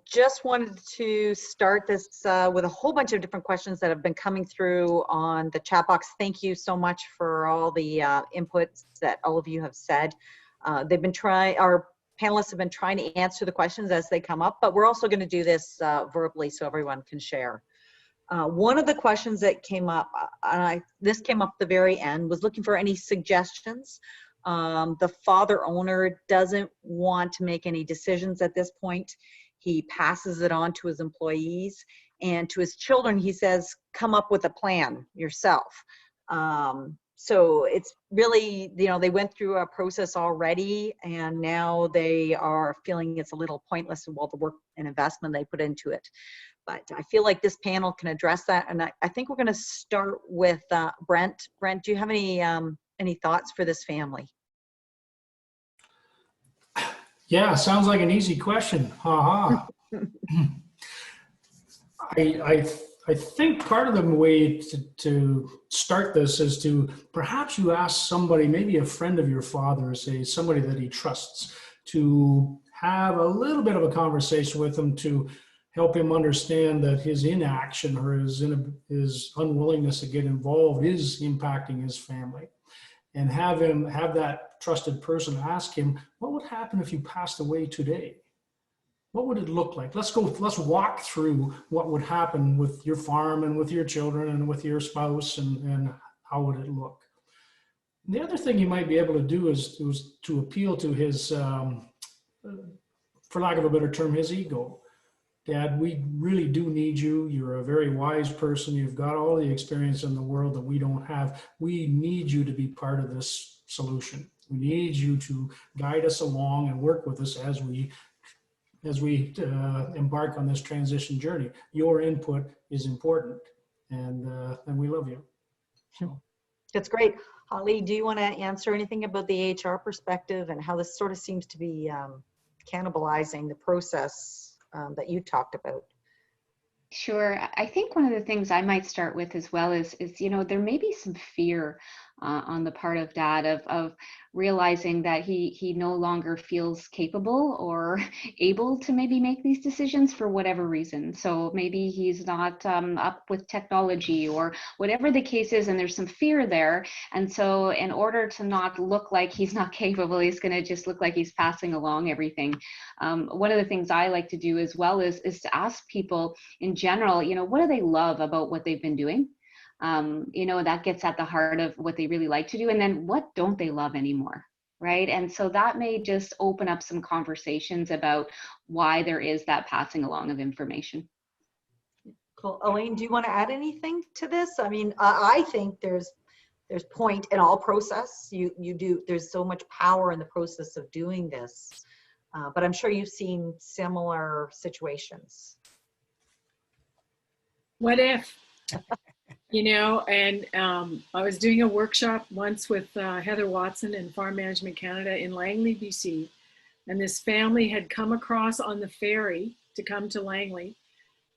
Just wanted to start this with a whole bunch of different questions that have been coming through on the chat box. Thank you so much for all the inputs that all of you have said. Our panelists have been trying to answer the questions as they come up, but we're also going to do this verbally so everyone can share. One of the questions that came up, this came up at the very end, was looking for any suggestions. The father owner doesn't want to make any decisions at this point. He passes it on to his employees, and to his children he says, come up with a plan yourself. So it's really, you know, they went through a process already, and now they are feeling it's a little pointless of all the work and investment they put into it. But I feel like this panel can address that, and I think we're going to start with Brent. Brent, do you have any thoughts for this family? Yeah, sounds like an easy question. Ha I think part of the way to start this is to perhaps you ask somebody, maybe a friend of your father, say somebody that he trusts, to have a little bit of a conversation with him to help him understand that his inaction or his unwillingness to get involved is impacting his family. And have that trusted person ask him, what would happen if you passed away today? What would it look like? Let's walk through what would happen with your farm and with your children and with your spouse, and how would it look? And the other thing you might be able to do is to appeal to his, for lack of a better term, his ego. Dad, we really do need you. You're a very wise person. You've got all the experience in the world that we don't have. We need you to be part of this solution. We need you to guide us along and work with us as we embark on this transition journey. Your input is important, and we love you. So. That's great. Hali, do you want to answer anything about the HR perspective and how this sort of seems to be cannibalizing the process that you talked about? Sure. I think one of the things I might start with as well is you know, there may be some fear on the part of Dad of realizing that he no longer feels capable or able to maybe make these decisions for whatever reason. So maybe he's not up with technology or whatever the case is, and there's some fear there. And so in order to not look like he's not capable, he's going to just look like he's passing along everything. One of the things I like to do as well is to ask people in general, you know, what do they love about what they've been doing? You know, that gets at the heart of what they really like to do. And then what don't they love anymore, right? And so that may just open up some conversations about why there is that passing along of information. Cool. Elaine, do you want to add anything to this? I mean, I think there's point in all process. There's so much power in the process of doing this, but I'm sure you've seen similar situations. What if? You know, and I was doing a workshop once with Heather Watson and Farm Management Canada in Langley, BC. And this family had come across on the ferry to come to Langley.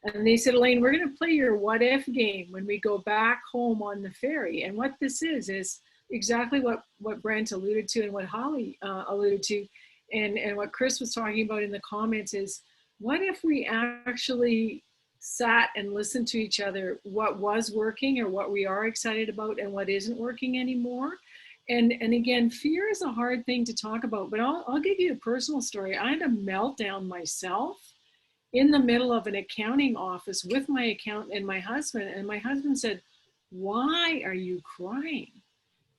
And they said, Elaine, we're going to play your what if game when we go back home on the ferry. And what this is exactly what Brent alluded to and what Hali alluded to. And what Chris was talking about in the comments is, what if we actually sat and listened to each other, what was working or what we are excited about and what isn't working anymore. And again, fear is a hard thing to talk about, but I'll give you a personal story. I had a meltdown myself in the middle of an accounting office with my accountant and my husband said, why are you crying?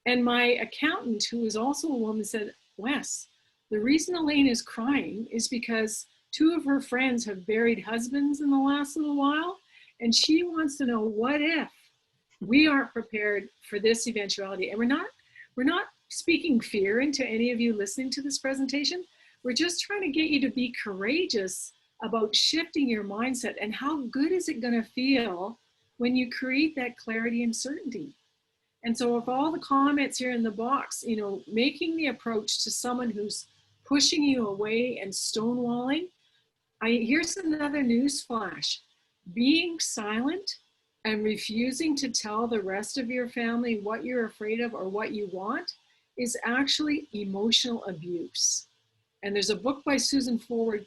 And my accountant, who was also a woman, said, Wes, the reason Elaine is crying is because 2 of her friends have buried husbands in the last little while, and she wants to know, what if we aren't prepared for this eventuality? And we're not speaking fear into any of you listening to this presentation. We're just trying to get you to be courageous about shifting your mindset, and how good is it going to feel when you create that clarity and certainty. And so if all the comments here in the box, you know, making the approach to someone who's pushing you away and stonewalling, here's another news flash. Being silent and refusing to tell the rest of your family what you're afraid of or what you want is actually emotional abuse. And there's a book by Susan Forward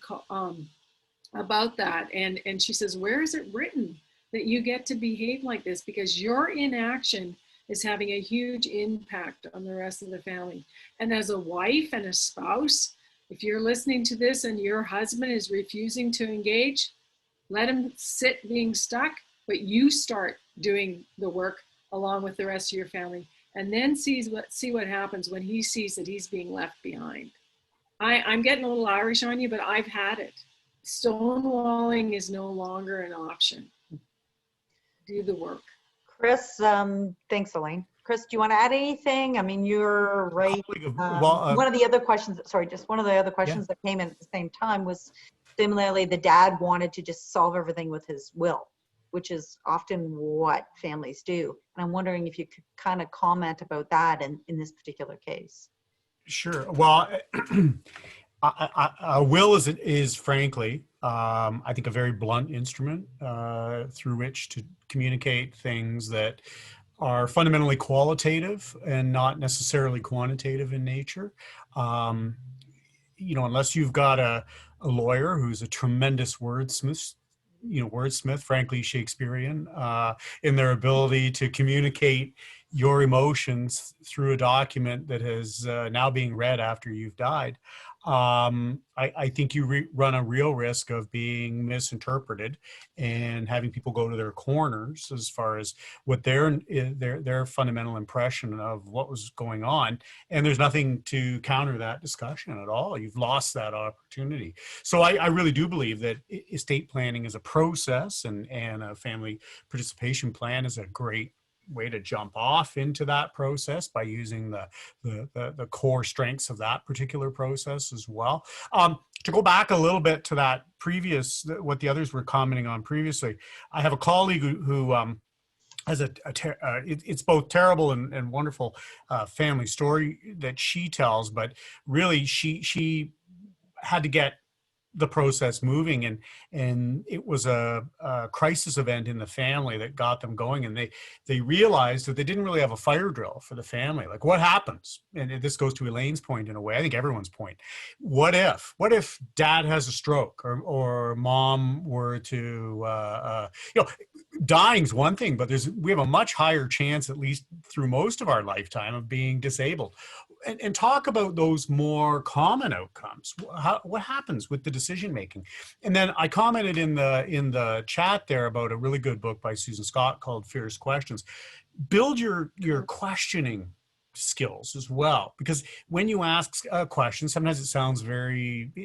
about that. And she says, where is it written that you get to behave like this? Because your inaction is having a huge impact on the rest of the family. And as a wife and a spouse, if you're listening to this and your husband is refusing to engage, let him sit being stuck, but you start doing the work along with the rest of your family, and then see what happens when he sees that he's being left behind. I'm getting a little Irish on you, but I've had it. Stonewalling is no longer an option. Do the work. Chris, thanks, Elaine. Chris, do you want to add anything? I mean, you're right. One of the other questions, that came in at the same time was similarly, the dad wanted to just solve everything with his will, which is often what families do. And I'm wondering if you could kind of comment about that in this particular case. Sure. Well, a will is frankly, I think, a very blunt instrument through which to communicate things that are fundamentally qualitative and not necessarily quantitative in nature. You know, unless you've got a lawyer who's a tremendous wordsmith, frankly, Shakespearean, in their ability to communicate your emotions through a document that is now being read after you've died, I think you run a real risk of being misinterpreted and having people go to their corners as far as what their fundamental impression of what was going on. And there's nothing to counter that discussion at all. You've lost that opportunity. So I really do believe that estate planning is a process, and a family participation plan is a great way to jump off into that process by using the core strengths of that particular process as well. To go back a little bit to that previous, what the others were commenting on previously, I have a colleague who has it's both terrible and wonderful family story that she tells, but really she had to get the process moving, and it was a crisis event in the family that got them going, and they realized that they didn't really have a fire drill for the family. Like, what happens? And this goes to Elaine's point in a way, I think everyone's point. What if dad has a stroke, or mom were to dying's one thing, but we have a much higher chance, at least through most of our lifetime, of being disabled. And talk about those more common outcomes. What happens with the decision making? And then I commented in the chat there about a really good book by Susan Scott called Fierce Questions. Build your questioning skills as well, because when you ask a question, sometimes it sounds like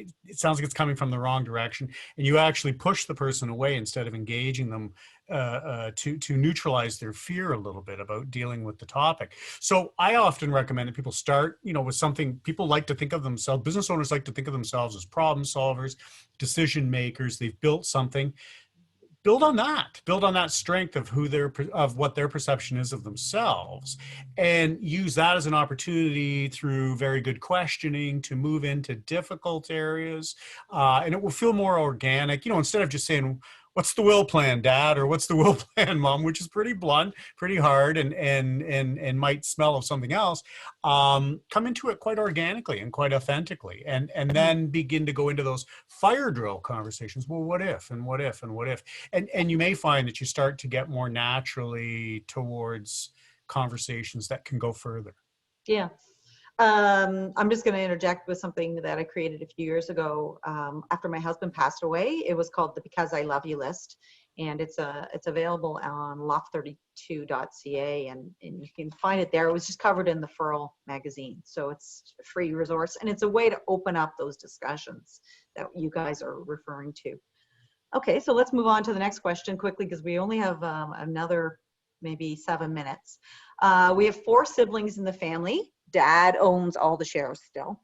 it's coming from the wrong direction, and you actually push the person away instead of engaging them to neutralize their fear a little bit about dealing with the topic. So I often recommend that people start, with something. People like to think of themselves, business owners like to think of themselves as problem solvers, decision makers. They've built something. Build on that strength of what their perception is of themselves, and use that as an opportunity through very good questioning to move into difficult areas, and it will feel more organic. Instead of just saying, "What's the will plan, Dad?" or "What's the will plan, Mom?" which is pretty blunt, pretty hard, and might smell of something else. Come into it quite organically and quite authentically, and then begin to go into those fire drill conversations. Well, what if, and what if, and what if? And you may find that you start to get more naturally towards conversations that can go further. Yeah. I'm just going to interject with something that I created a few years ago after my husband passed away. It was called the Because I Love You list. and it's available on loft32.ca, and you can find it there. It was just covered in the Furl magazine, so it's a free resource, and it's a way to open up those discussions that you guys are referring to. Okay, so let's move on to the next question quickly, because we only have another maybe 7 minutes. We have 4 siblings in the family. Dad owns all the shares still.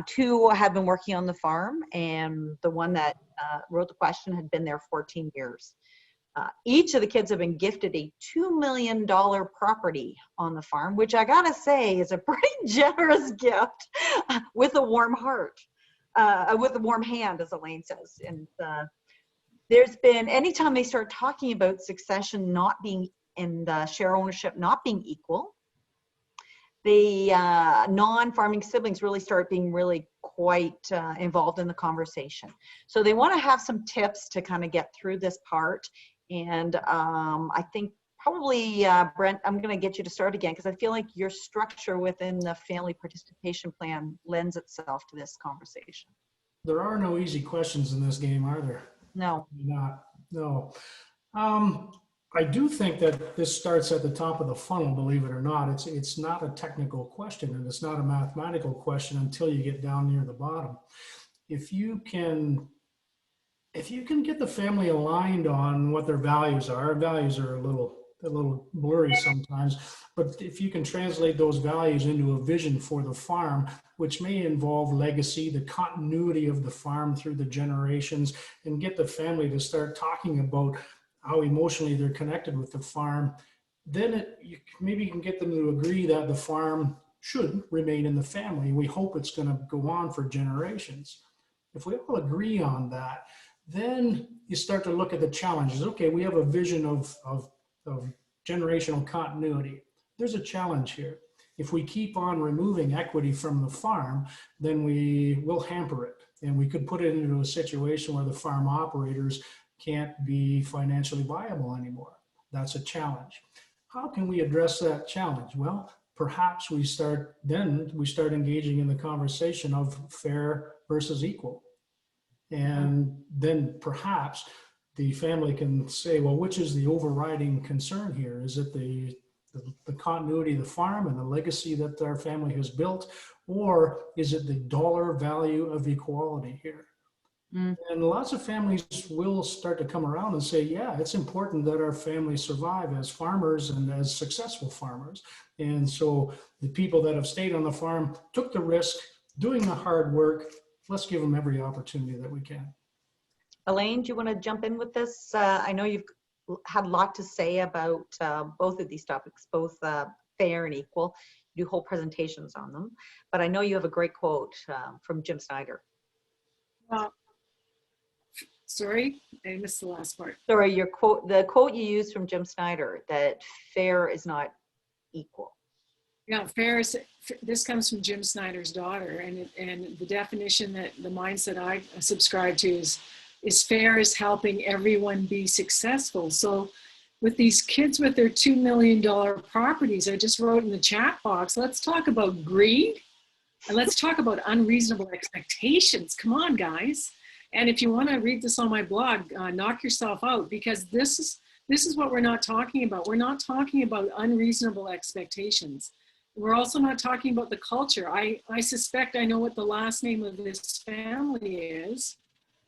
2 have been working on the farm, and the one that wrote the question had been there 14 years. Each of the kids have been gifted a $2 million property on the farm, which I gotta say is a pretty generous gift with a warm heart, with a warm hand, as Elaine says. And there's been, anytime they start talking about succession not being in the share ownership not being equal, the non-farming siblings really start being really quite involved in the conversation. So they want to have some tips to kind of get through this part. And I think probably, Brent, I'm going to get you to start again, because I feel like your structure within the family participation plan lends itself to this conversation. There are no easy questions in this game, are there? No. Not, no. I do think that this starts at the top of the funnel, believe it or not. It's not a technical question, and it's not a mathematical question until you get down near the bottom. If you can get the family aligned on what their values are, our values are a little blurry sometimes, but if you can translate those values into a vision for the farm, which may involve legacy, the continuity of the farm through the generations, and get the family to start talking about how emotionally they're connected with the farm, then maybe you can get them to agree that the farm should remain in the family. We hope it's going to go on for generations. If we all agree on that, then you start to look at the challenges. Okay, we have a vision of generational continuity. There's a challenge here. If we keep on removing equity from the farm, then we will hamper it. And we could put it into a situation where the farm operators can't be financially viable anymore. That's a challenge. How can we address that challenge? Well, perhaps we start engaging in the conversation of fair versus equal. And then perhaps the family can say, well, which is the overriding concern here? Is it the continuity of the farm and the legacy that our family has built, or is it the dollar value of equality here? And lots of families will start to come around and say, yeah, it's important that our family survive as farmers and as successful farmers. And so the people that have stayed on the farm took the risk, doing the hard work. Let's give them every opportunity that we can. Elaine, do you want to jump in with this? I know you've had a lot to say about both of these topics, both fair and equal. You do whole presentations on them, but I know you have a great quote from Jim Snyder. Sorry, I missed the last part. Sorry, the quote you used from Jim Snyder, that fair is not equal. Yeah, fair is, this comes from Jim Snyder's daughter, and the definition, that the mindset I subscribe to is fair is helping everyone be successful. So with these kids with their $2 million properties, I just wrote in the chat box, let's talk about greed and let's talk about unreasonable expectations. Come on, guys. And if you want to read this on my blog, knock yourself out, because this is what we're not talking about. We're not talking about unreasonable expectations. We're also not talking about the culture. I suspect I know what the last name of this family is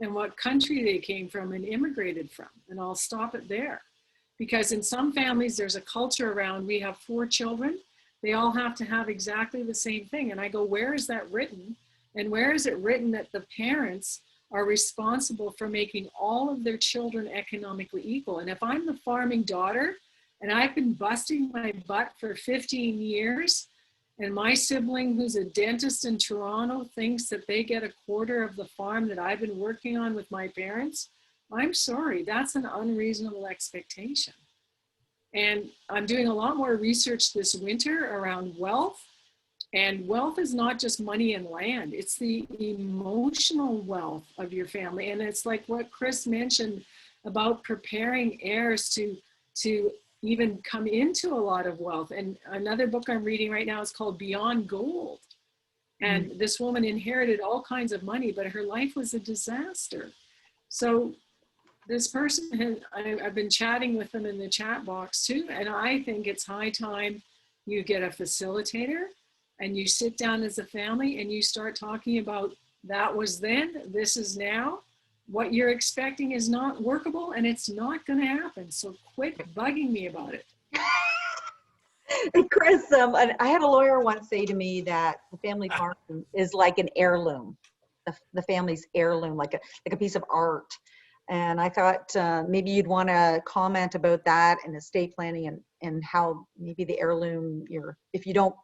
and what country they came from and immigrated from. And I'll stop it there. Because in some families, there's a culture around, we have 4 children. They all have to have exactly the same thing. And I go, where is that written? And where is it written that the parents are responsible for making all of their children economically equal? And if I'm the farming daughter and I've been busting my butt for 15 years, and my sibling who's a dentist in Toronto thinks that they get a quarter of the farm that I've been working on with my parents, I'm sorry, that's an unreasonable expectation. And I'm doing a lot more research this winter around wealth. And wealth is not just money and land, it's the emotional wealth of your family. And it's like what Chris mentioned about preparing heirs to even come into a lot of wealth. And another book I'm reading right now is called Beyond Gold. And this woman inherited all kinds of money, but her life was a disaster. So this person I've been chatting with them in the chat box too, and I think it's high time you get a facilitator and you sit down as a family and you start talking about that was then, this is now. What you're expecting is not workable and it's not going to happen. So quit bugging me about it. Hey, Chris, I had a lawyer once say to me that the family farm is like an heirloom, the family's heirloom, like a piece of art. And I thought maybe you'd want to comment about that and estate planning and how maybe the heirloom, if you don't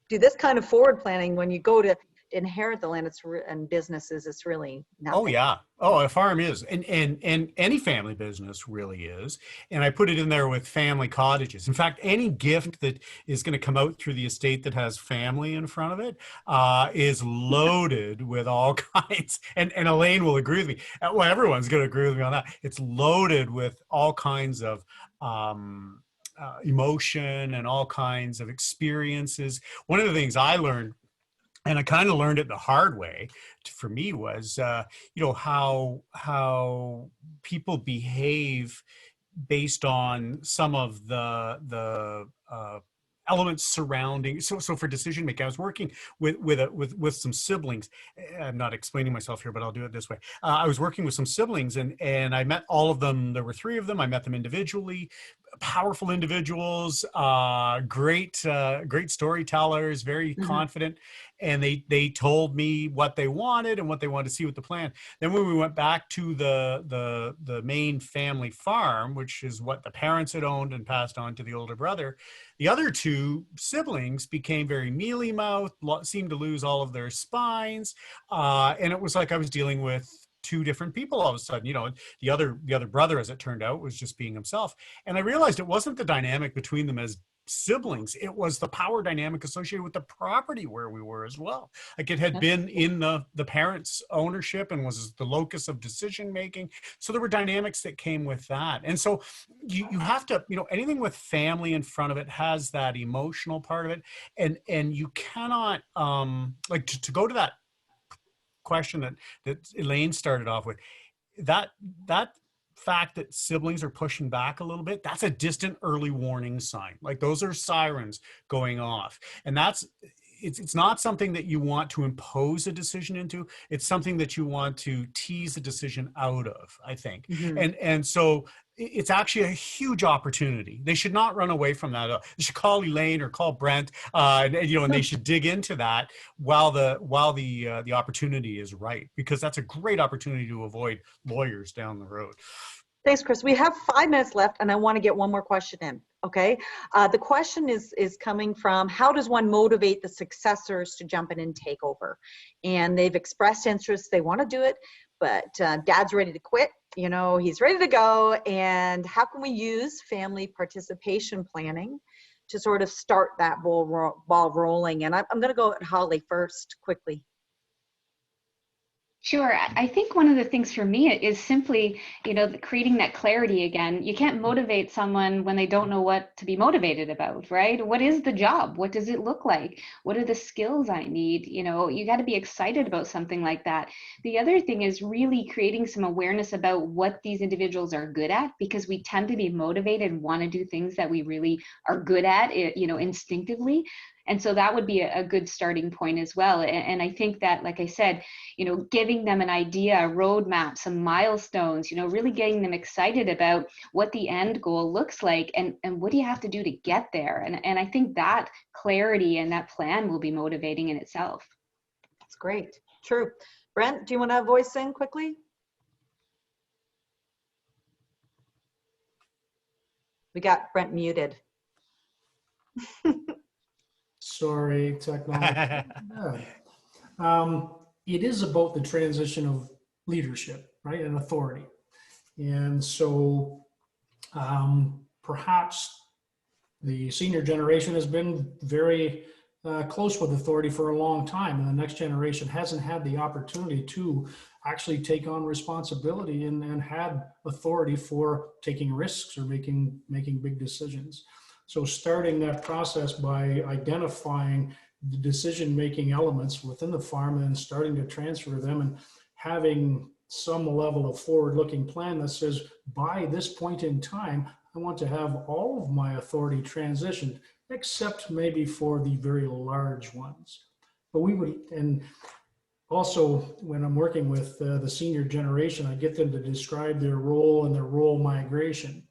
do this kind of forward planning, when you go to inherit the land and businesses, it's really nothing. Oh yeah. Oh, a farm is, and any family business really is. And I put it in there with family cottages. In fact, any gift that is going to come out through the estate that has family in front of it is loaded with all kinds. And Elaine will agree with me. Well, everyone's going to agree with me on that. It's loaded with all kinds of emotion and all kinds of experiences. One of the things I learned, and I kind of learned it the hard way, for me, was how people behave based on some of the elements surrounding. So for decision making, I was working with some siblings. I'm not explaining myself here, but I'll do it this way. I was working with some siblings, and I met all of them. There were 3 of them. I met them individually. Powerful individuals, great storytellers, very confident, and they told me what they wanted and what they wanted to see with the plan. Then when we went back to the main family farm, which is what the parents had owned and passed on to the older brother, the other 2 siblings became very mealy-mouthed, seemed to lose all of their spines, and it was like I was dealing with 2 different people all of a sudden. The other brother, as it turned out, was just being himself. And I realized it wasn't the dynamic between them as siblings, it was the power dynamic associated with the property where we were as well. Like it had been in the parents' ownership and was the locus of decision making. So there were dynamics that came with that. And so you have to, anything with family in front of it has that emotional part of it. And you cannot to go to that question that Elaine started off with, that fact that siblings are pushing back a little bit, that's a distant early warning sign. Like those are sirens going off, and it's not something that you want to impose a decision into. It's something that you want to tease a decision out of, I think. And so it's actually a huge opportunity. They should not run away from that. They should call Elaine or call Brent, and they should dig into that while the opportunity is right, because that's a great opportunity to avoid lawyers down the road. Thanks, Chris. We have 5 minutes left, and I want to get one more question in. Okay. The question is coming from, how does one motivate the successors to jump in and take over? And they've expressed interest. They want to do it, but dad's ready to quit. He's ready to go. And how can we use family participation planning to sort of start that ball rolling? And I'm going to go at Hali first quickly. Sure. I think one of the things for me is simply, creating that clarity again. You can't motivate someone when they don't know what to be motivated about, right? What is the job? What does it look like? What are the skills I need? You got to be excited about something like that. The other thing is really creating some awareness about what these individuals are good at, because we tend to be motivated and want to do things that we really are good at, instinctively. And so that would be a good starting point as well. And I think that, like I said, giving them an idea, a roadmap, some milestones, really getting them excited about what the end goal looks like and what do you have to do to get there. And I think that clarity and that plan will be motivating in itself. That's great. True. Brent, do you want to voice in quickly? We got Brent muted. Sorry, technology. It is about the transition of leadership, right, and authority. And so perhaps the senior generation has been very close with authority for a long time, and the next generation hasn't had the opportunity to actually take on responsibility and had authority for taking risks or making big decisions. So starting that process by identifying the decision-making elements within the farm and then starting to transfer them and having some level of forward-looking plan that says, by this point in time, I want to have all of my authority transitioned, except maybe for the very large ones. But we would, and also when I'm working with the senior generation, I get them to describe their role and their role migration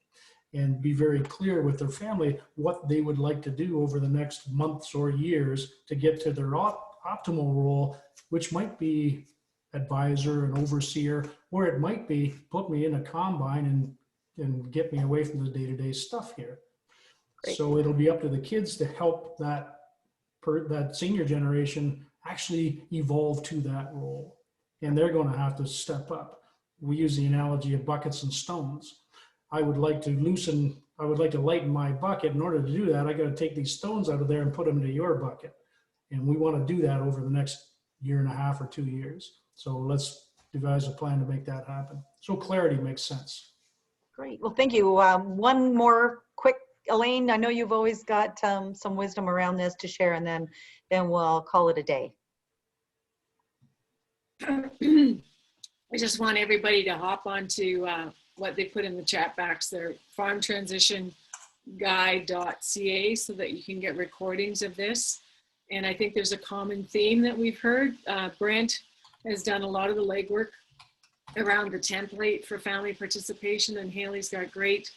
and be very clear with their family what they would like to do over the next months or years to get to their optimal role, which might be advisor and overseer, or it might be put me in a combine and get me away from the day-to-day stuff here. Great. So it'll be up to the kids to help that senior generation actually evolve to that role. And they're going to have to step up. We use the analogy of buckets and stones. I would like to lighten my bucket. In order to do that, I got to take these stones out of there and put them into your bucket. And we want to do that over the next year and a half or 2 years. So let's devise a plan to make that happen. So clarity makes sense. Great. Well, thank you. One more quick, Elaine, I know you've always got some wisdom around this to share, and then we'll call it a day. I just want everybody to hop onto what they put in the chat box there, farmtransitionguide.ca, so that you can get recordings of this. And I think there's a common theme that we've heard. Brent has done a lot of the legwork around the template for family participation, and Hali's got great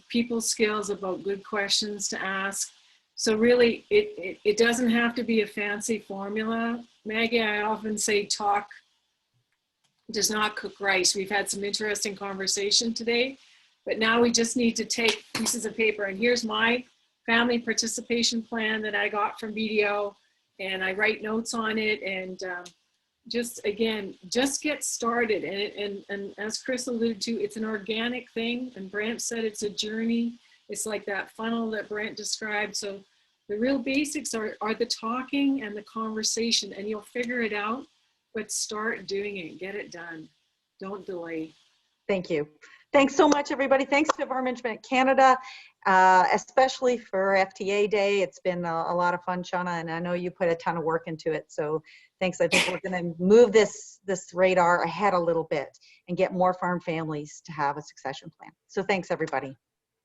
people skills about good questions to ask. So really, it doesn't have to be a fancy formula. Maggie, I often say talk does not cook rice. We've had some interesting conversation today, but now we just need to take pieces of paper, and here's my family participation plan that I got from BDO, and I write notes on it, and just get started. And as Chris alluded to, it's an organic thing, and Brent said it's a journey. It's like that funnel that Brent described. So the real basics are the talking and the conversation, and you'll figure it out, but start doing it, get it done. Don't delay. Thank you. Thanks so much, everybody. Thanks to Management Canada, especially for FTA Day. It's been a lot of fun, Shauna, and I know you put a ton of work into it. So thanks. I think we're going to move this radar ahead a little bit and get more farm families to have a succession plan. So thanks, everybody.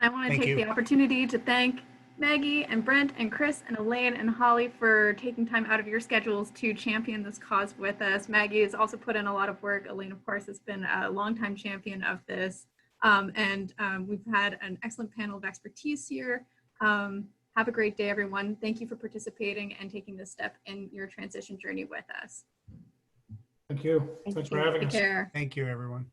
I want to take the opportunity to thank Maggie and Brent and Chris and Elaine and Hali for taking time out of your schedules to champion this cause with us. Maggie has also put in a lot of work. Elaine, of course, has been a longtime champion of this. We've had an excellent panel of expertise here. Have a great day, everyone. Thank you for participating and taking this step in your transition journey with us. Thank you. Thanks for having us. Take care. Thank you, everyone.